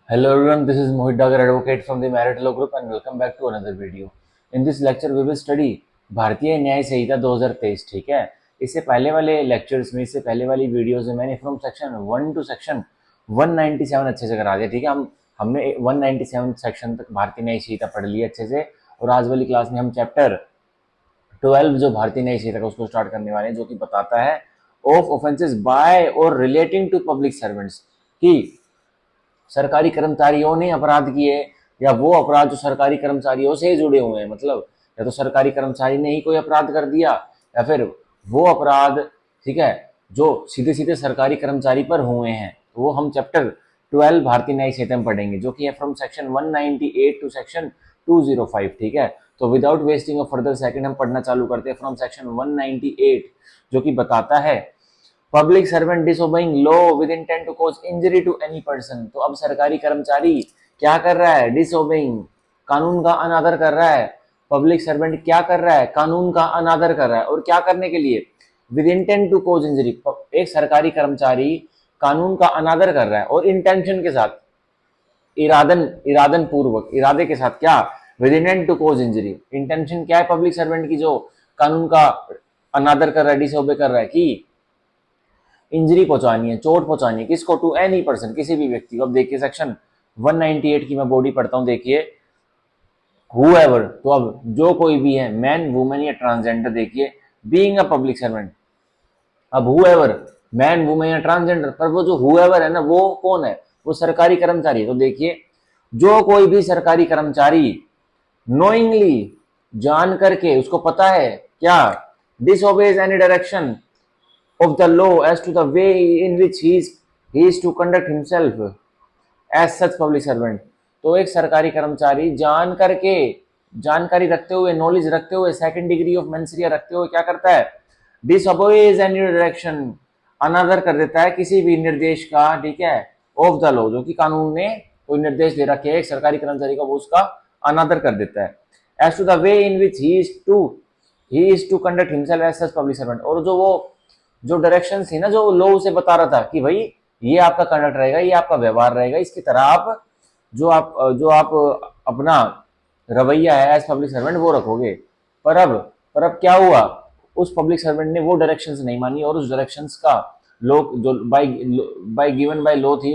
Hello everyone, this is Mohit Dagar, advocate from the Merit Law Group, and welcome back to another video. In this lecture, we will study भारतीय न्याय संहिता 2023. ठीक है, इससे पहले वाले lectures में, इससे पहले वाली वीडियोस में मैंने फ्रॉम सेक्शन 1 टू सेक्शन 197 अच्छे से करा दिया. ठीक है, हमने 197 सेक्शन तक भारतीय न्याय संहिता पढ़ ली अच्छे से, और आज वाली क्लास में हम चैप्टर 12 जो भारतीय न्याय संहिता का उसको स्टार्ट करने वाले हैं, जो कि बताता है ऑफ ऑफेंसेस बाय और रिलेटिंग टू पब्लिक सर्वेंट्स, कि सरकारी कर्मचारियों ने अपराध किए या वो अपराध जो सरकारी कर्मचारियों से जुड़े हुए हैं. मतलब या तो सरकारी कर्मचारी ने ही कोई अपराध कर दिया, या फिर वो अपराध, ठीक है, जो सीधे सीधे सरकारी कर्मचारी पर हुए हैं. तो वो हम चैप्टर 12 भारतीय न्याय संहिता में पढ़ेंगे, जो कि है फ्रॉम सेक्शन 198 टू सेक्शन 205. ठीक है, तो without wasting of further second हम पढ़ना चालू करते हैं फ्रॉम सेक्शन 198, जो कि बताता है public servant disobeying law with intent to cause injury to any person. तो अब सरकारी कर्मचारी क्या कर रहा है? डिसोबेइंग, कानून का अनादर कर रहा है. पब्लिक सर्वेंट क्या कर रहा है? कानून का अनादर कर रहा है. और क्या करने के लिए? With intent to cause injury. एक सरकारी कर्मचारी कानून का अनादर कर रहा है और इंटेंशन के साथ, इरादन पूर्वक, इरादे के साथ. क्या? With intent to cause injury. Intention क्या है पब्लिक सर्वेंट की, जो कानून का अनादर कर रहा है, डिसोबे कर रहा है, कि इंजरी पहुंचानी है, चोट पहुंचानी है. किसको? टू एनी पर्सन, किसी भी व्यक्ति को. अब देखिए सेक्शन 198 की मैं बॉडी पढ़ता हूं. देखिए हुएवर, तो अब जो कोई भी है, मैन, वुमेन या ट्रांसजेंडर. देखिए बीइंग अ पब्लिक सर्वेंट. अब हुएवर, मैन, वुमेन या ट्रांसजेंडर, पर वो जो हुएवर है ना, वो कौन है? वो सरकारी कर्मचारी है. तो देखिए जो कोई भी सरकारी कर्मचारी नोइंगली, जान करके, उसको पता है क्या, डिसओबेज any direction of the law as to the way in which he is to conduct himself as such public servant. तो एक सरकारी कर्मचारी जान करके, जानकारी रखते हुए, नॉलेज रखते हुए, सेकंड डिग्री ऑफ मेंसरिया रखते हुए क्या करता है? डिसओबेज एनी डायरेक्शन, अनादर कर देता है किसी भी निर्देश का. ठीक है, ऑफ द लॉ, जो कि कानून ने कोई निर्देश दे रखे है एक सरकारी कर्मचारी का, वो उसका अनादर कर देता है. As to the way in which he is to conduct himself as such public servant. और जो वो जो डायरेक्शन थी ना, जो लॉ उसे बता रहा था कि भाई ये आपका कंडक्ट रहेगा, ये आपका व्यवहार रहेगा, इसकी तरह आप जो आप अपना रवैया है एज पब्लिक सर्वेंट वो रखोगे. पर अब क्या हुआ? उस पब्लिक सर्वेंट ने वो डायरेक्शंस नहीं मानी, और उस डायरेक्शंस का लॉ जो बाय गिवन बाय लॉ थी,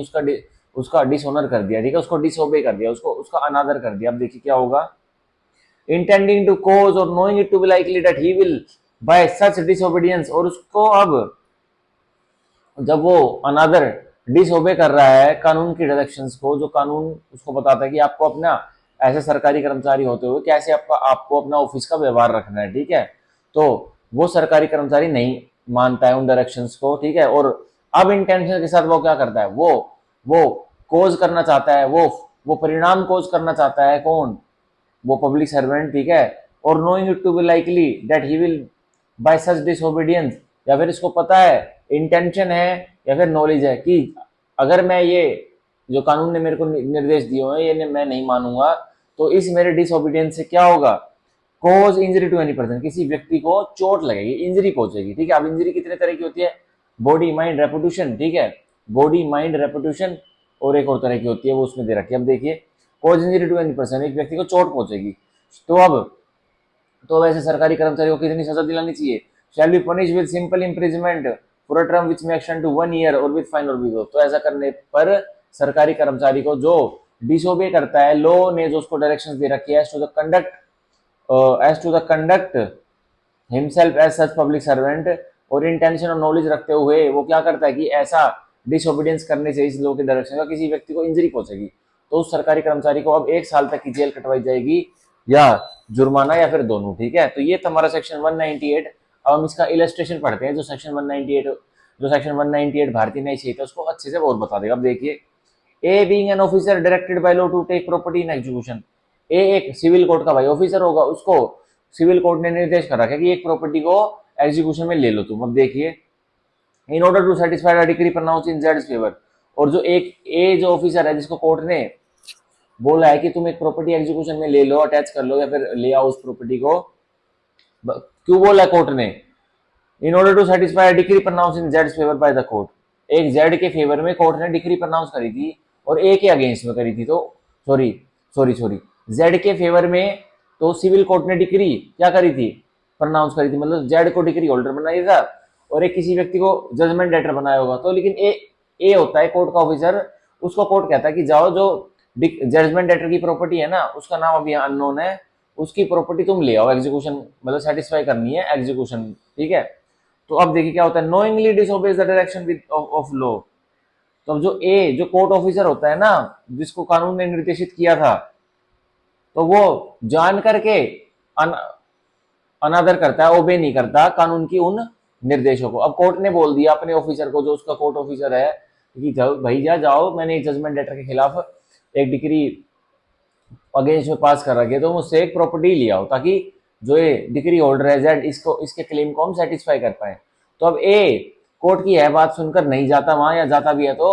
उसका डिसऑनर कर दिया. ठीक है, उसको डिसओबे कर दिया, उसको उसका अनादर कर दिया. अब देखिए क्या होगा. इंटेंडिंग टू कॉज और knowing it to be likely that he will by such disobedience. और उसको अब जब वो अनादर डिसओबे कर रहा है कानून की डायरेक्शंस को, जो कानून उसको बताता है कि आपको अपना ऐसे सरकारी कर्मचारी होते हुए कैसे आपको अपना ऑफिस का व्यवहार रखना है. ठीक है, तो वो सरकारी कर्मचारी नहीं मानता है उन डायरेक्शंस को. ठीक है, और अब इंटेंशन के साथ वो क्या करता है? वो कोज करना चाहता है, वो परिणाम कोज करना चाहता है. कौन? वो पब्लिक सर्वेंट. ठीक है, और knowing it to be likely that he will by such disobedience, या फिर इसको पता है, इंटेंशन है या फिर नॉलेज है, कि अगर मैं ये जो कानून ने मेरे को निर्देश दिए हुए हैं ये मैं नहीं मानूंगा, तो इस मेरे डिसओबीडियंस से क्या होगा? Cause injury to any person, किसी व्यक्ति को चोट लगेगी, इंजरी पहुंचेगी. ठीक है, अब इंजरी कितने तरह की होती है? Body, mind, reputation. ठीक है, बॉडी, माइंड, रेपुटेशन, और एक और तरह की होती है, वो उसमें दे रखी है. अब देखिए cause injury to any person, एक व्यक्ति को चोट पहुंचेगी. तो वैसे सरकारी कर्मचारी को कितनी सजा दिलानी चाहिए? शैल be punish with simple imprisonment for a term which में एक्शन टू 1 ईयर और विद फाइन और विद. तो ऐसा करने पर सरकारी कर्मचारी को जो डिसोबे करता है, लॉ ने जो उसको डायरेक्शंस दे रखी है as to the conduct himself as such public servant, और इंटेंशन और नॉलेज रखते हुए वो क्या करता है कि ऐसा डिसोबीडियंस करने से इस लॉ के डायरेक्शन का किसी व्यक्ति को इंजरी पहुंचेगी, तो उस सरकारी कर्मचारी को अब 1 साल तक की जेल कटवाई जाएगी, या जुर्माना, या फिर दोनों. ठीक है, तो ये तुम्हारा सेक्शन 198. अब हम इसका इलस्ट्रेशन पढ़ते हैं, जो सेक्शन 198 भारतीय न्याय संहिता उसको अच्छे से और बता देगा. अब देखिए, a being an officer directed by law to take property in execution. A एक सिविल कोर्ट का भाई ऑफिसर होगा, उसको सिविल कोर्ट ने निर्देश कर रखा है कि एक प्रॉपर्टी को एग्जीक्यूशन में ले लो तुम. अब देखिए, in order to satisfy the decree pronounce in जेड्स फेवर. और जो एक ए जो ऑफिसर है, जिसको कोर्ट ने बोला है कि तुम एक प्रॉपर्टी एग्जीक्यूशन में ले लो, अटैच कर लो, या फिर ले आओ उस प्रॉपर्टी को, क्यों बोला है कोर्ट ने? In order to satisfy decree pronounce in जेड्स फेवर बाय द कोर्ट. एक जेड के फेवर में कोर्ट ने डिक्री प्रोनाउंस करी थी, और ए के अगेंस्ट में करी थी, तो सॉरी सॉरी सॉरी जेड के फेवर में, तो सिविल कोर्ट ने डिक्री क्या करी थी, प्रोनाउंस करी थी, मतलब जेड को डिक्री होल्डर बनाया था और एक किसी व्यक्ति को जजमेंट लेटर बनाया होगा। तो लेकिन ए होता है कोर्ट का ऑफिसर, उसको कोर्ट कहता है कि जाओ जो जजमेंट लेटर की प्रॉपर्टी है ना, उसका नाम अभी अननोन है, उसकी प्रॉपर्टी तुम ले आओ, एग्जीक्यूशन मतलब सेटिस्फाई करनी है एग्जीक्यूशन, ठीक है। तो अब देखिए क्या होता है, knowingly डिसओबेज the direction with of law. तो अब जो ए जो कोर्ट ऑफिसर होता है ना, जिसको कानून ने निर्देशित किया था, तो वो जान करके अनादर करता है, ओबे नहीं करता कानून की उन निर्देशों को। अब कोर्ट ने बोल दिया अपने ऑफिसर को, जो उसका कोर्ट ऑफिसर है, कि जाओ भैया जाओ, मैंने एक जजमेंट लेटर के खिलाफ एक डिक्री अगेंस्ट में पास कर रखी है, तो मुझसे एक प्रॉपर्टी लिया हो, ताकि जो ये डिक्री होल्डर है जेड, इसको इसके क्लेम को हम सेटिस्फाई कर पाए। तो अब ए कोर्ट की यह बात सुनकर नहीं जाता वहां, या जाता भी है तो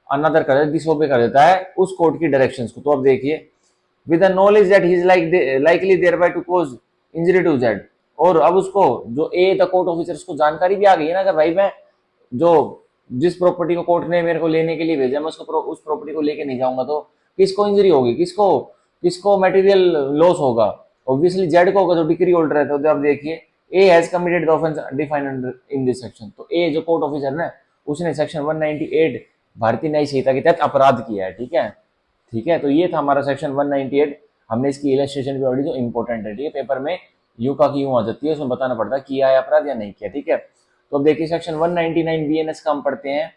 अनदर कर डिसओबे कर देता है उस कोर्ट की डायरेक्शंस को। तो अब देखिए, with the knowledge that he is likely thereby to cause injury to Z, और अब उसको जो ए द कोर्ट ऑफिसर, उसको जानकारी भी आ गई है ना कि भाई मैं जो जिस प्रॉपर्टी को कोर्ट ने मेरे को लेने के लिए भेजा, मैं उसको उस प्रॉपर्टी को लेके नहीं जाऊंगा तो किसको इंजरी होगी, किसको किसको मटेरियल लॉस होगा, ऑब्वियसली जेड को होगा जो डिक्री होल्डर है। तो अब देखिए, A has committed the offence defined in this section. तो ए जो कोर्ट ऑफिसर है उसने सेक्शन 198 भारतीय न्याय संहिता के तहत अपराध किया है, ठीक है। ठीक है, तो ये था हमारा सेक्शन 198। हमने इसकी इलस्ट्रेशन भी ऑलरेडी, जो इंपॉर्टेंट है, ठीक है, पेपर में यू का की यूं आ जाती है, उसमें बताना पड़ता है किया है अपराध या नहीं किया, ठीक है। तो अब देखिए सेक्शन 199 बीएनएस का हम पढ़ते हैं,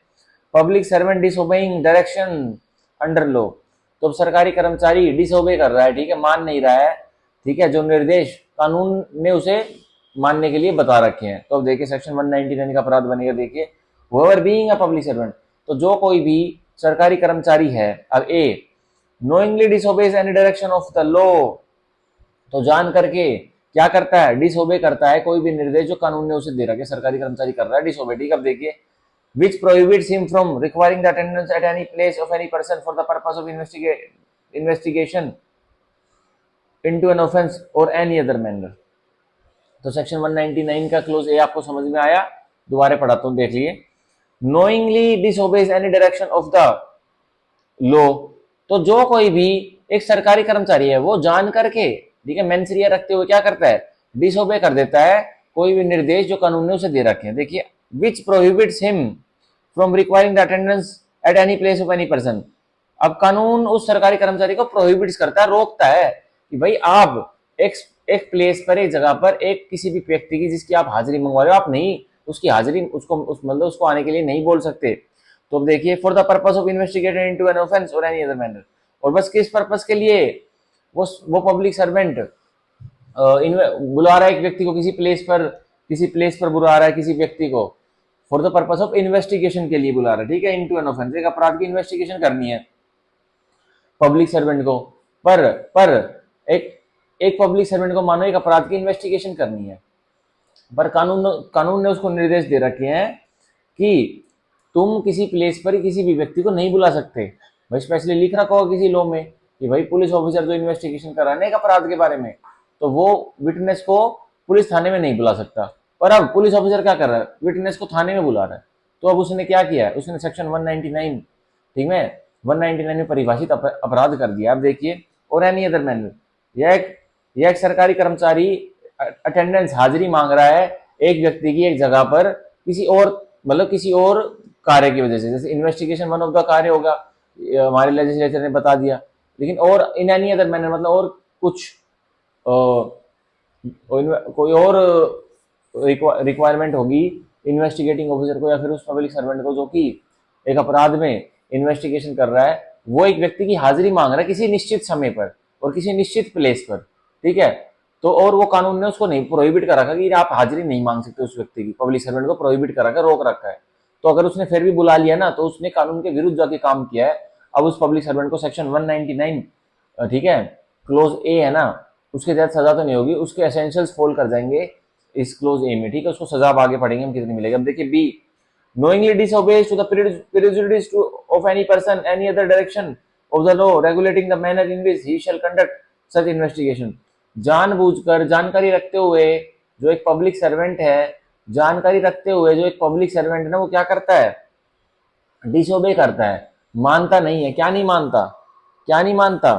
public servant disobeying direction under law. तो अब सरकारी कर्मचारी डिसओबे कर रहा है, ठीक है, मान नहीं रहा है, ठीक है, जो निर्देश कानून ने उसे मानने के लिए बता रखे हैं। तो अब देखिए सेक्शन 199 का अपराध बनेगा, देखिए whoever being a public servant, तो जो कोई भी सरकारी कर्मचारी है, अब ए knowingly disobeys any direction of the law, तो जान करके क्या करता है, डिसओबे करता है कोई भी निर्देश जो कानून ने उसे दे रखा है, सरकारी कर्मचारी कर रहा है डिसओबे, ठीक है। अब देखिए, which prohibits him from requiring the attendance at any place of any person for the purpose of investigation into an offense or any other manner। तो सेक्शन 199 का क्लोज ए आपको समझ में आया, दोबारा पढ़ाता हूं, देख लिए, knowingly disobeys any direction of the law, तो जो कोई भी एक सरकारी कर्मचारी है वो जान करके, ठीक है, मेंसरिया रखते हुए क्या करता है, डिसओबे कर देता है कोई भी निर्देश जो कानून ने उसे दे रखे हैं। देखिए, which prohibits him from requiring the attendance at any place of any person। अब कानून उस सरकारी कर्मचारी को प्रोहिबिट्स करता है, रोकता है कि भाई आप एक प्लेस पर, एक जगह पर, एक किसी भी व्यक्ति की जिसकी आप हाजिरी मंगवा रहे हो, आप नहीं उसकी हाजिरी उसको मतलब उसको आने के लिए नहीं बोल सकते। तो अब देखिए, for the purpose of investigating into an offence और एनी अदर मैनर, और बस किस पर्पस के लिए, वो पब्लिक सर्वेंट बुला रहा है एक व्यक्ति को किसी प्लेस पर बुला रहा है किसी व्यक्ति को, for the purpose of investigation के लिए बुला रहा है, ठीक है, इनटू एन ऑफेंस, एक अपराध की इन्वेस्टिगेशन करनी है पब्लिक सर्वेंट को, पर एक पब्लिक सर्वेंट को मानो एक अपराध की इन्वेस्टिगेशन करनी है, पर कानून ने उसको निर्देश दे रखे हैं कि तुम किसी प्लेस पर किसी भी व्यक्ति को नहीं बुला सकते। भाई स्पेशली लिख रखा होगा किसी लॉ में कि भाई पुलिस ऑफिसर जो इन्वेस्टिगेशन कर रहा है एक अपराध के बारे में, तो वो विटनेस को पुलिस थाने में नहीं बुला सकता। पर अब पुलिस ऑफिसर क्या कर रहा है, विटनेस को थाने में बुला रहा है। तो अब उसने क्या किया है, उसने सेक्शन 199, ठीक है, 199 में परिभाषित अपराध कर दिया। अब देखिए, और एनी अदर मैनर, यह एक सरकारी कर्मचारी अटेंडेंस हाजिरी मांग रहा है एक व्यक्ति की एक जगह पर किसी और कार्य की वजह से, जैसे इन्वेस्टिगेशन वन ऑफ द कार्य होगा, हमारे लेजिस्लेचर ने बता दिया, लेकिन और इन एनी अदर मैनर मतलब और कुछ कोई और रिक्वायरमेंट होगी इन्वेस्टिगेटिंग ऑफिसर को या फिर उस पब्लिक सर्वेंट को जो कि एक अपराध में इन्वेस्टिगेशन कर रहा है, वो एक व्यक्ति की हाजिरी मांग रहा है किसी निश्चित समय पर और किसी निश्चित प्लेस पर, ठीक है। तो और वो कानून ने उसको नहीं प्रोहिबिट कर रखा कि आप हाजिरी नहीं मांग सकते उस व्यक्ति की, पब्लिक सर्वेंट को प्रोहिबिट कर रखा, रोक रखा है। तो अगर उसने फिर भी बुला लिया ना, तो उसने कानून के विरुद्ध जाके काम किया है। अब उस पब्लिक सर्वेंट को सेक्शन 199, ठीक है, क्लोज ए है ना, उसके तहत सजा तो नहीं होगी, उसके एसेंशियल्स फॉल कर जाएंगे इस क्लोज ए में, ठीक है, उसको सजा अब आगे पढ़ेंगे हम कितनी मिलेगी। अब देखिए B, knowingly disobeys to the prejudice of any person any other direction of the law regulating the manner in which he shall conduct such investigation। जानबूझकर, जानकारी रखते हुए जो एक पब्लिक सर्वेंट है, जानकारी रखते हुए जो एक पब्लिक सर्वेंट है ना, वो क्या करता है, डिसोबे करता है मानता नहीं है। क्या नहीं मानता? क्या नहीं मानता?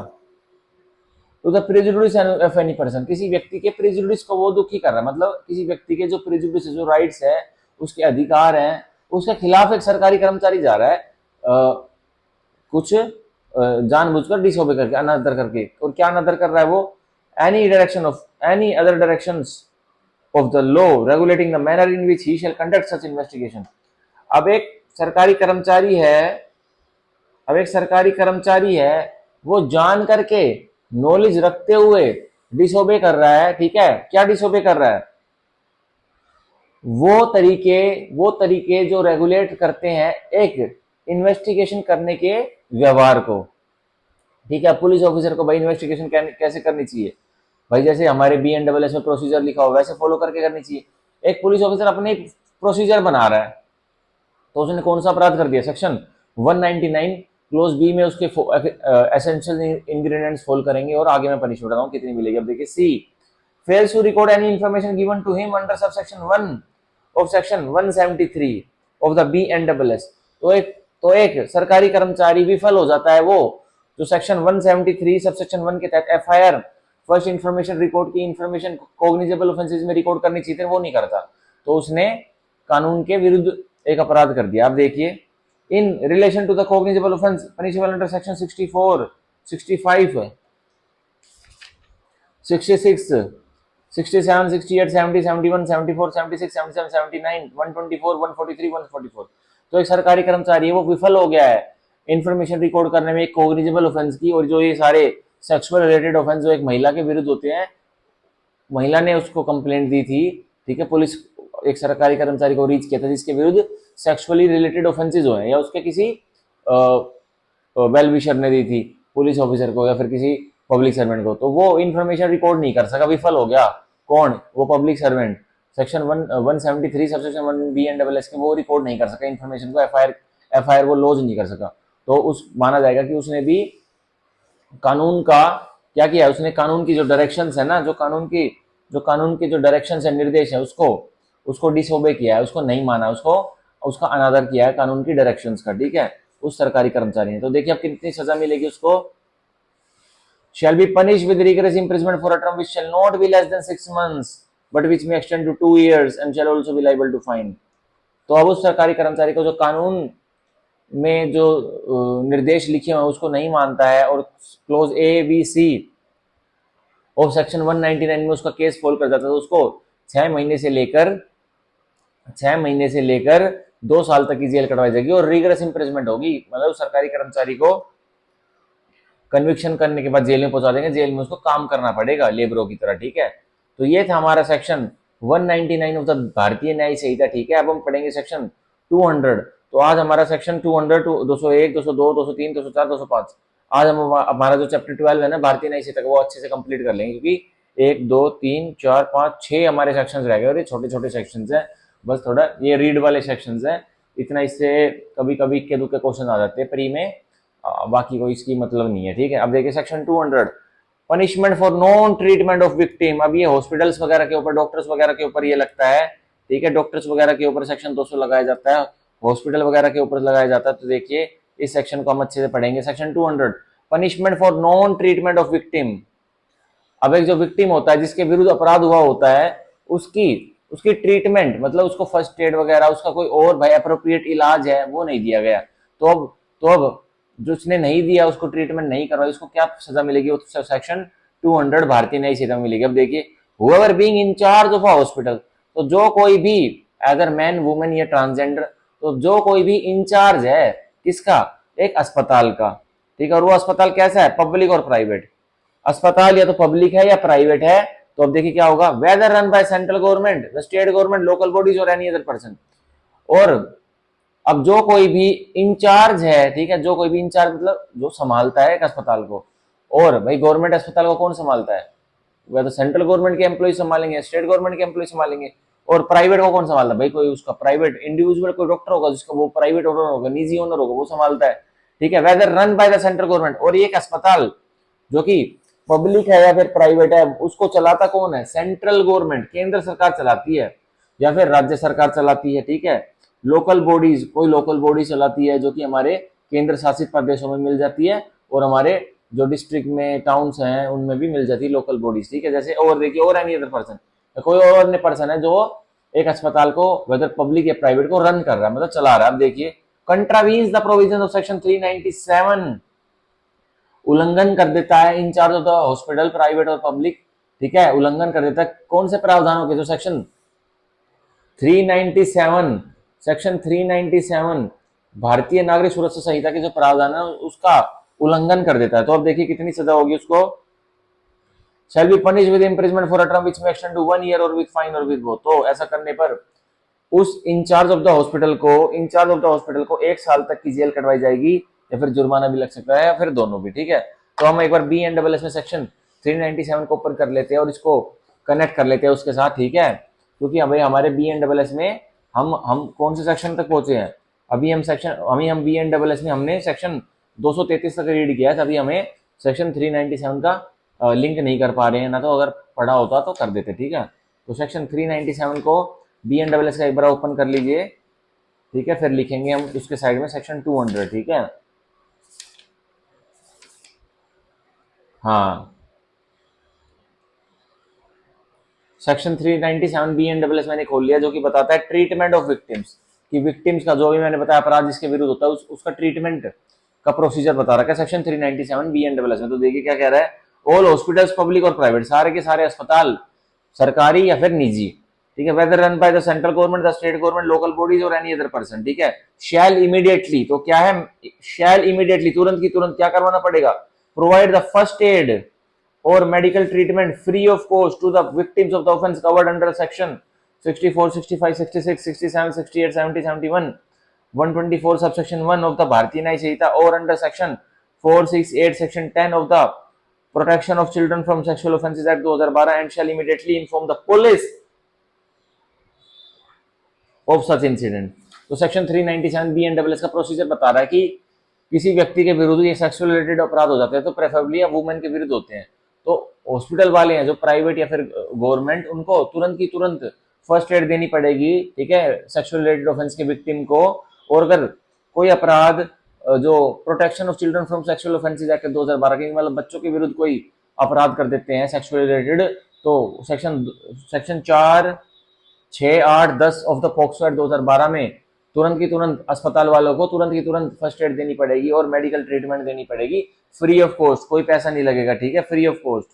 To the prejudice of any person, किसी व्यक्ति के प्रेजुडिस को वो दुखी कर रहा है, मतलब किसी व्यक्ति के जो प्रेजुडिस, जो राइट्स है, उसके अधिकार हैं, उसके खिलाफ एक सरकारी कर्मचारी जा रहा है कुछ जानबूझकर डिसओबे करके, अनादर करके। और क्या अनादर कर रहा है वो? Any direction of any other directions of the law regulating the manner in which he shall conduct such investigation। अब एक सरकारी कर्मचारी है, अब एक सरकारी कर्मचारी है, वो जान करके, नॉलेज रखते हुए डिसोबे कर रहा है, ठीक है। क्या डिसोबे कर रहा है? वो तरीके जो रेगुलेट करते हैं एक इन्वेस्टिगेशन करने के व्यवहार को, ठीक है। पुलिस ऑफिसर को भाई इन्वेस्टिगेशन कैसे करनी चाहिए भाई, जैसे हमारे BNSS में प्रोसीजर लिखा हो वैसे फॉलो करके करनी चाहिए। एक पुलिस ऑफिसर अपने प्रोसीजर बना रहा है, तो उसने कौन सा अपराध कर दिया? सेक्शन 199 क्लोज बी में उसके एसेंशियल इंग्रेडिएंट्स फॉलो करेंगे, और आगे मैं पनिशमेंट बताऊं कितनी मिलेगी। अब देखिए, she fails to record any information given to him under subsection 1 of section 173 of the BNSS। तो एक सरकारी कर्मचारी विफल हो जाता है, वो जो सेक्शन 173 सबसेक्शन 1 के तहत FIR फर्स्ट इंफॉर्मेशन रिकॉर्ड की इंफॉर्मेशन कॉग्निजेबल ऑफेंसेस में रिकॉर्ड करनी चाहिए थी, वो नहीं करता, तो उसने कानून के विरुद्ध एक अपराध कर दिया। आप देखिए, in relation to the cognizable offence punishable under section 64, 65, 66, 67, 68, 70, 71, 74, 76, 77, 79, 124, 143, 144। तो एक सरकारी कर्मचारी है, वो विफल हो गया है इंफॉर्मेशन रिकॉर्ड करने में एक कॉग्निजेबल ऑफेंस की, और जो ये सारे सेक्सुअल रिलेटेड ऑफेंस जो एक महिला के विरुद्ध होते हैं, महिला ने उसको कंप्लेंट दी थी, ठीक है। पुलिस एक सरकारी कर्मचारी को रीच किया था जिसके विरुद्ध सेक्सुअली रिलेटेड ऑफेंसेस हुए हैं, या उसके किसी वेल विशर ने दी थी पुलिस ऑफिसर को या फिर किसी पब्लिक सर्वेंट को, तो वो इंफॉर्मेशन रिकॉर्ड नहीं कर सका, विफल हो गया। कौन? वो public servant. Section 173 subsection 1 BNSS के वो रिकॉर्ड नहीं कर सका इंफॉर्मेशन को, एफआईआर वो लॉज नहीं कर सका, तो उस माना जाएगा कि उसने भी कानून का क्या किया? उसने कानून की जो डायरेक्शंस है ना, जो कानून की जो डायरेक्शंस है, निर्देश है, उसको डिसओबे किया है, उसको नहीं माना, उसका अनादर किया है कानून की डायरेक्शंस का, ठीक है, उस सरकारी कर्मचारी ने। तो देखिए अब कितनी सजा मिलेगी उसको। shall be punished with rigorous imprisonment for a term which shall not be less than 6 months but which may extend to 2 years and shall also be liable to fine। तो अब उस सरकारी कर्मचारी को जो कानून में जो निर्देश लिखे हुए हैं उसको नहीं मानता है, और क्लोज ABC ऑफ सेक्शन 199 में उसका केस फॉल कर जाता है, तो उसको 6 महीने से लेकर 2 साल तक की जेल कटवाई जाएगी, और रिगरस इंप्रिजमेंट होगी, मतलब उस सरकारी कर्मचारी को कन्विक्शन करने के बाद जेल में पहुंचा देंगे, जेल में उसको काम करना पड़ेगा लेबरों की तरह, ठीक है। तो ये था हमारा सेक्शन 199 ऑफ द भारतीय न्याय संहिता, ठीक है। अब हम पढ़ेंगे सेक्शन 200। तो आज हमारा सेक्शन 200, 201, 202, 203, 204, 205, आज हम हमारा जो चैप्टर 12 है ना भारतीय न्याय संहिता का, वो अच्छे से कंप्लीट कर लेंगे, क्योंकि 1, 2, 3, 4, 5, 6 हमारे सेक्शंस रह गए, और ये छोटे छोटे सेक्शंस हैं, बस थोड़ा ये रीड वाले सेक्शंस हैं, इतना इससे कभी कभी इक्के दुक्के क्वेश्चन आ जाते हैं प्री में, बाकी कोई इसकी मतलब नहीं है, ठीक है। अब देखिए section 200, punishment for non treatment of victim. अब ये हॉस्पिटल्स वगैरह के ऊपर, डॉक्टर्स वगैरह के ऊपर ये लगता है, ठीक है। डॉक्टर्स वगैरह के ऊपर सेक्शन 200 लगाया जाता है, हॉस्पिटल वगैरह के ऊपर लगाया जाता है। तो देखिए इस सेक्शन को हम अच्छे से पढ़ेंगे। Section 200, punishment for non treatment of victim. अब एक जो विक्टिम होता है, जिसके विरुद्ध अपराध हुआ होता है, उसकी ट्रीटमेंट, मतलब उसको फर्स्ट एड वगैरह, उसका कोई और भाई अप्रोप्रिएट इलाज है, वो नहीं दिया गया, तो अब जो उसने नहीं दिया, उसको ट्रीटमेंट नहीं करवाई, उसको क्या सजा मिलेगी? वो सेक्शन 200 भारतीय न्याय संहिता में मिलेगी। अब देखिए, whoever being in charge of a hospital, तो जो कोई भी अगर मैन वुमेन या ट्रांसजेंडर, तो जो कोई भी इंचार्ज है किसका? एक अस्पताल का, ठीक है। और वो अस्पताल कैसा है? पब्लिक और प्राइवेट। अस्पताल या तो पब्लिक है या प्राइवेट है, तो अब देखिए क्या होगा, whether run by central government, the state government, local bodies और एनी अदर पर्सन। और अब जो कोई भी इंचार्ज है, ठीक है, जो कोई भी इंचार्ज मतलब जो संभालता है एक अस्पताल को, और भाई गवर्नमेंट अस्पताल को कौन संभालता है? वह तो सेंट्रल गवर्नमेंट के एम्प्लॉय संभालेंगे, स्टेट गवर्नमेंट के एम्प्लॉय संभालेंगे। और प्राइवेट को कौन संभालता है? भाई कोई उसका प्राइवेट इंडिविजुअल कोई डॉक्टर होगा, जिसका वो प्राइवेट ओनर होगा, निजी ओनर होगा, वो संभालता है, ठीक है। Whether run by the central government. और एक अस्पताल जो कि पब्लिक है या फिर प्राइवेट है, उसको चलाता कौन है? सेंट्रल गवर्नमेंट, केंद्र सरकार चलाती है, या फिर राज्य सरकार चलाती है, ठीक है। लोकल बॉडीज, कोई लोकल बॉडी चलाती है जो कि हमारे केंद्र शासित प्रदेशों में मिल जाती है और हमारे जो डिस्ट्रिक्ट में टाउन्स हैं उनमें भी मिल जाती है लोकल बॉडीज, ठीक है। जैसे और देखिए, और एनी अदर पर्सन, कोई और अन्य पर्सन है जो एक अस्पताल को वेदर पब्लिक या प्राइवेट को रन कर रहा है, मतलब चला रहा है। अब देखिए, contravenes the provision of section 397, उल्लंघन कर देता है incharge of the hospital private और पब्लिक, ठीक है, उल्लंघन कर देता है कौन से प्रावधानों के, जो सेक्शन 397, सेक्शन 397 भारतीय नागरिक सुरक्षा संहिता के जो प्रावधान है उसका उल्लंघन कर देता है। तो अब देखिए कितनी सजा होगी उसको, shall be punished with imprisonment for a term which may extend to 1 year or with fine or with both। तो ऐसा करने पर उस इंचार्ज ऑफ द हॉस्पिटल को 1 साल तक की जेल कटवाई जाएगी या फिर जुर्माना भी लग सकता है या फिर दोनों भी, ठीक है। तो हम एक बार BNSS में सेक्शन 397 को ओपन कर लेते हैं और इसको कनेक्ट कर लेते हैं उसके साथ, ठीक है। क्योंकि भाई हमारे BNSS में हम कौन से सेक्शन तक पहुंचे हैं, अभी हम BNSS में हमने सेक्शन 233 तक रीड किया है, तभी हमें सेक्शन 397 का लिंक नहीं कर पा रहे हैं, ना तो अगर पढ़ा होता तो कर देते, ठीक है। तो सेक्शन 397 को BNSS का एक बार ओपन कर लीजिए, ठीक है, फिर लिखेंगे हम उसके साइड में सेक्शन 200, ठीक है। हाँ, सेक्शन 397 BNSS मैंने खोल लिया, जो कि बताता है ट्रीटमेंट ऑफ विक्टिम्स, कि विक्टिम्स का जो भी मैंने बताया अपराध जिसके विरुद्ध होता है उसका ट्रीटमेंट का प्रोसीजर बता रखा है सेक्शन 397 BNSS में। तो देखिए क्या कह रहा है, ऑल हॉस्पिटल्स पब्लिक और प्राइवेट, सारे के सारे अस्पताल सरकारी या फिर निजी, ठीक है, whether run by the central government, the state government, local bodies और एनी अदर पर्सन, ठीक है, शैल इमीडिएटली, तो क्या है, शैल इमीडिएटली, तुरंत की तुरंत क्या करवाना पड़ेगा, provide the first aid or medical treatment free of cost to the victims of the offense covered under section 64, 65, 66, 67, 68, 70, 71, 124 subsection 1 of the Bharatiya Nyaya Sanhita or under section 468 section 10 of the Protection of Children from Sexual Offences Act 2012 and shall immediately inform the police of such incident। तो section 397 BNSS का procedure बता रहा है कि किसी व्यक्ति के विरुद्ध ये सेक्सुअल रिलेटेड अपराध हो जाते हैं तो प्रेफरेबली वुमेन के विरुद्ध होते हैं, तो हॉस्पिटल वाले हैं जो प्राइवेट या फिर गवर्नमेंट, उनको तुरंत की तुरंत फर्स्ट एड देनी पड़ेगी, ठीक है, सेक्सुअल रिलेटेड ऑफेंस के विक्टिम को। और अगर कोई अपराध जो protection of children from sexual offences act 2012 के, मतलब बच्चों के विरुद्ध कोई अपराध कर देते हैं सेक्सुअल रिलेटेड, तो section 4, 6, 8, 10 of the POCSO act 2012 में तुरंत की तुरंत अस्पताल वालों को तुरंत की तुरंत फर्स्ट एड देनी पड़ेगी और मेडिकल ट्रीटमेंट देनी पड़ेगी फ्री ऑफ कॉस्ट, कोई पैसा नहीं लगेगा, ठीक है, फ्री ऑफ कॉस्ट,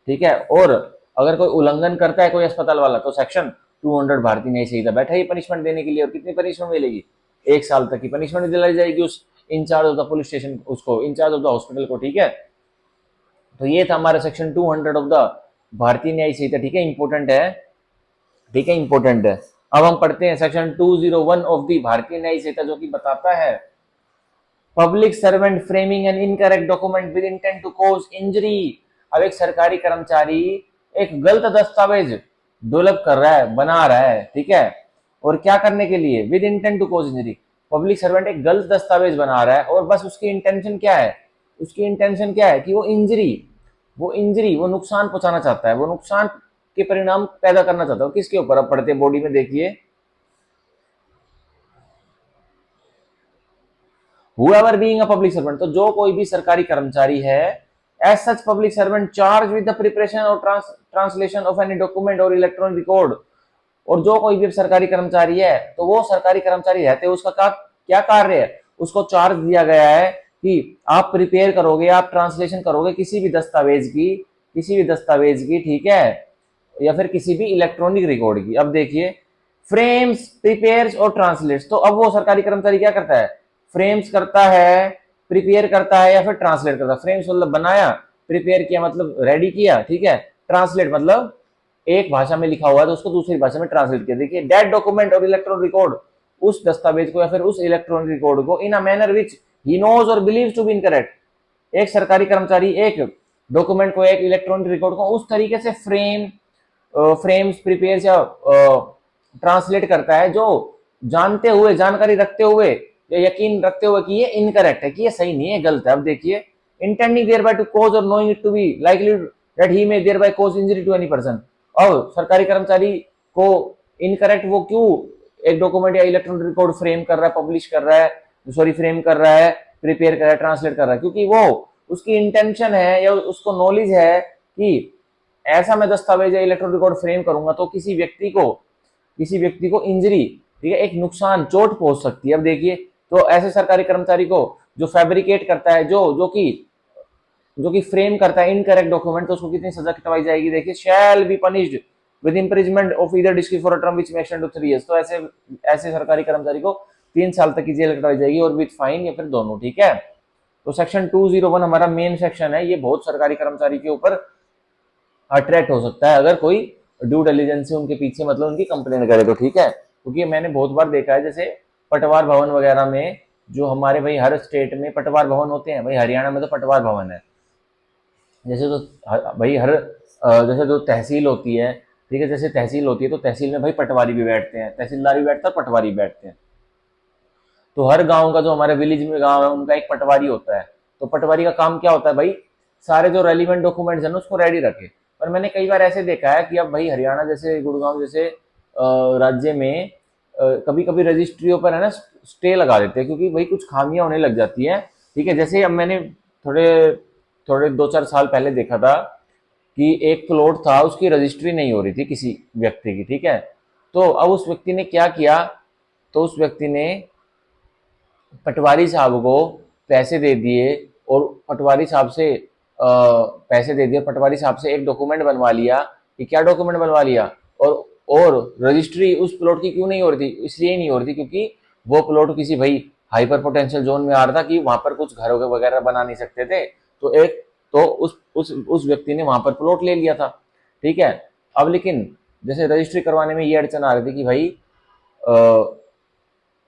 ठीक है। और अगर कोई उल्लंघन करता है कोई अस्पताल वाला तो सेक्शन 200 भारतीय न्याय संहिता बैठा ही पनिशमेंट देने के लिए। और कितनी पनिशमेंट मिलेगी, 1 साल तक की पनिशमेंट दिलाई जाएगी उस incharge of the police station, उसको इंचार्ज ऑफ द हॉस्पिटल को, ठीक है। तो ये था हमारा सेक्शन 200 ऑफ द भारतीय न्याय संहिता, ठीक है, इंपॉर्टेंट है, ठीक है, इंपॉर्टेंट है। अब हम पढ़ते हैं सेक्शन 201 ऑफ द भारतीय न्याय संहिता, जो कि बताता है public servant framing an incorrect document with intent to cause injury. अब एक सरकारी कर्मचारी एक गलत दस्तावेज डेवलप कर रहा है, बना रहा है, ठीक है, और क्या करने के लिए, with intent to cause injury. Public servant एक गलत दस्तावेज बना रहा है और बस उसकी इंटेंशन क्या है, उसकी इंटेंशन क्या है कि वो नुकसान पहुंचाना चाहता है, वो नुकसान के परिणाम पैदा करना चाहता है। किसके ऊपर, अब पढ़ते बॉडी में देखिए, whoever being a public servant, तो जो कोई भी सरकारी कर्मचारी है, as such public servant charged with the preparation or translation of any document or electronic record, और जो कोई भी सरकारी कर्मचारी है तो वो सरकारी कर्मचारी रहते हैं उसका क्या कार्य है, उसको चार्ज दिया गया है कि आप प्रिपेयर करोगे, आप ट्रांसलेशन करोगे किसी भी दस्तावेज की, ठीक है, या फिर किसी भी इलेक्ट्रॉनिक रिकॉर्ड की। अब देखिए, फ्रेम्स, प्रिपेयर्स और ट्रांसलेट्स, तो अब वो सरकारी कर्मचारी क्या करता है, फ्रेम्स करता है, प्रिपेयर करता है या फिर ट्रांसलेट करता है। फ्रेम्स मतलब बनाया, प्रिपेयर किया मतलब रेडी किया, ठीक है, ट्रांसलेट मतलब एक भाषा में लिखा हुआ है तो उसको दूसरी भाषा में ट्रांसलेट किया। देखिए, that document or electronic record, उस दस्तावेज को या फिर उस इलेक्ट्रॉनिक रिकॉर्ड को, in a manner which he knows or believes to be incorrect. एक सरकारी कर्मचारी एक डॉक्यूमेंट को, एक इलेक्ट्रॉनिक रिकॉर्ड को उस तरीके से फ्रेम्स, प्रिपेयर या ट्रांसलेट करता है जो जानते हुए, जानकारी रखते हुए या यकीन रखते हुए कि ये इनकरेक्ट है, कि ये सही नहीं है, गलत है। अब देखिए, इंटेंडिंग देयरबाय टू कॉज और knowing it to be likely that he may thereby cause injury to any person. और सरकारी कर्मचारी को इनकरेक्ट वो क्यों एक डॉक्यूमेंट या इलेक्ट्रॉनिक रिकॉर्ड फ्रेम कर रहा है, पब्लिश कर रहा है, सॉरी फ्रेम कर रहा है, प्रिपेयर कर रहा है, ट्रांसलेट कर रहा है, क्योंकि वो उसकी इंटेंशन है या उसको नॉलेज है कि ऐसा मैं दस्तावेज या इलेक्ट्रॉनिक रिकॉर्ड फ्रेम करूंगा तो किसी व्यक्ति को इंजरी, ठीक है, एक नुकसान, चोट पहुंच सकती है। अब देखिए, तो ऐसे सरकारी कर्मचारी को जो फैब्रिकेट करता है, जो कि फ्रेम करता है इनकरेक्ट डॉक्यूमेंट, तो उसको कितनी सजा कटवाई जाएगी? देखिए, shall be punished with imprisonment of either district for a term which may extend to 3 years. तो ऐसे सरकारी कर्मचारी को 3 साल तक की जेल कटवाई जाएगी, और विद फाइन या फिर दोनों, ठीक है। तो सेक्शन 201 हमारा मेन सेक्शन है, ये बहुत सरकारी कर्मचारी के ऊपर अट्रैक्ट हो सकता है अगर कोई ड्यू डिलिजेंस से उनके पीछे मतलब उनकी कंप्लेन करे तो, ठीक है। क्योंकि मैंने बहुत बार देखा है, जैसे पटवार भवन वगैरह में, जो हमारे भाई हर स्टेट में पटवार भवन होते हैं, भाई हरियाणा में तो पटवार भवन है, जैसे तो भाई जैसे जो तहसील होती है, ठीक है, जैसे तहसील होती है तो तहसील में भाई पटवारी भी बैठते हैं, तहसीलदार भी बैठता है, पटवारी भी बैठते हैं। तो हर गांव का, जो हमारे विलेज में गांव है, उनका एक पटवारी होता है। तो पटवारी का काम क्या होता है भाई? सारे जो रेलिवेंट डॉक्यूमेंट्स हैं ना उसको रेडी रखे। पर मैंने कई बार ऐसे देखा है कि अब भाई हरियाणा जैसे, गुड़गांव जैसे राज्य में कभी कभी रजिस्ट्रियों पर है ना स्टे लगा देते हैं, क्योंकि भाई कुछ खामियां होने लग जाती है, ठीक है। जैसे अब मैंने थोड़े थोड़े 2-4 साल पहले देखा था कि एक प्लॉट था, उसकी रजिस्ट्री नहीं हो रही थी किसी व्यक्ति की, ठीक है। तो अब उस व्यक्ति ने क्या किया, तो उस व्यक्ति ने पटवारी साहब को पैसे दे दिए, और पटवारी साहब से पैसे दे दिए, पटवारी साहब से एक डॉक्यूमेंट बनवा लिया। कि क्या डॉक्यूमेंट बनवा लिया? और रजिस्ट्री उस प्लॉट की क्यों नहीं हो रही थी? इसलिए नहीं हो रही थी क्योंकि वो प्लॉट किसी भाई हाइपर पोटेंशियल जोन में आ रहा था, कि वहां पर कुछ घर वगैरह बना नहीं सकते थे। तो उस व्यक्ति ने वहां पर प्लॉट ले लिया था, ठीक है। अब लेकिन जैसे रजिस्ट्री करवाने में ये अड़चन आ रही थी कि भाई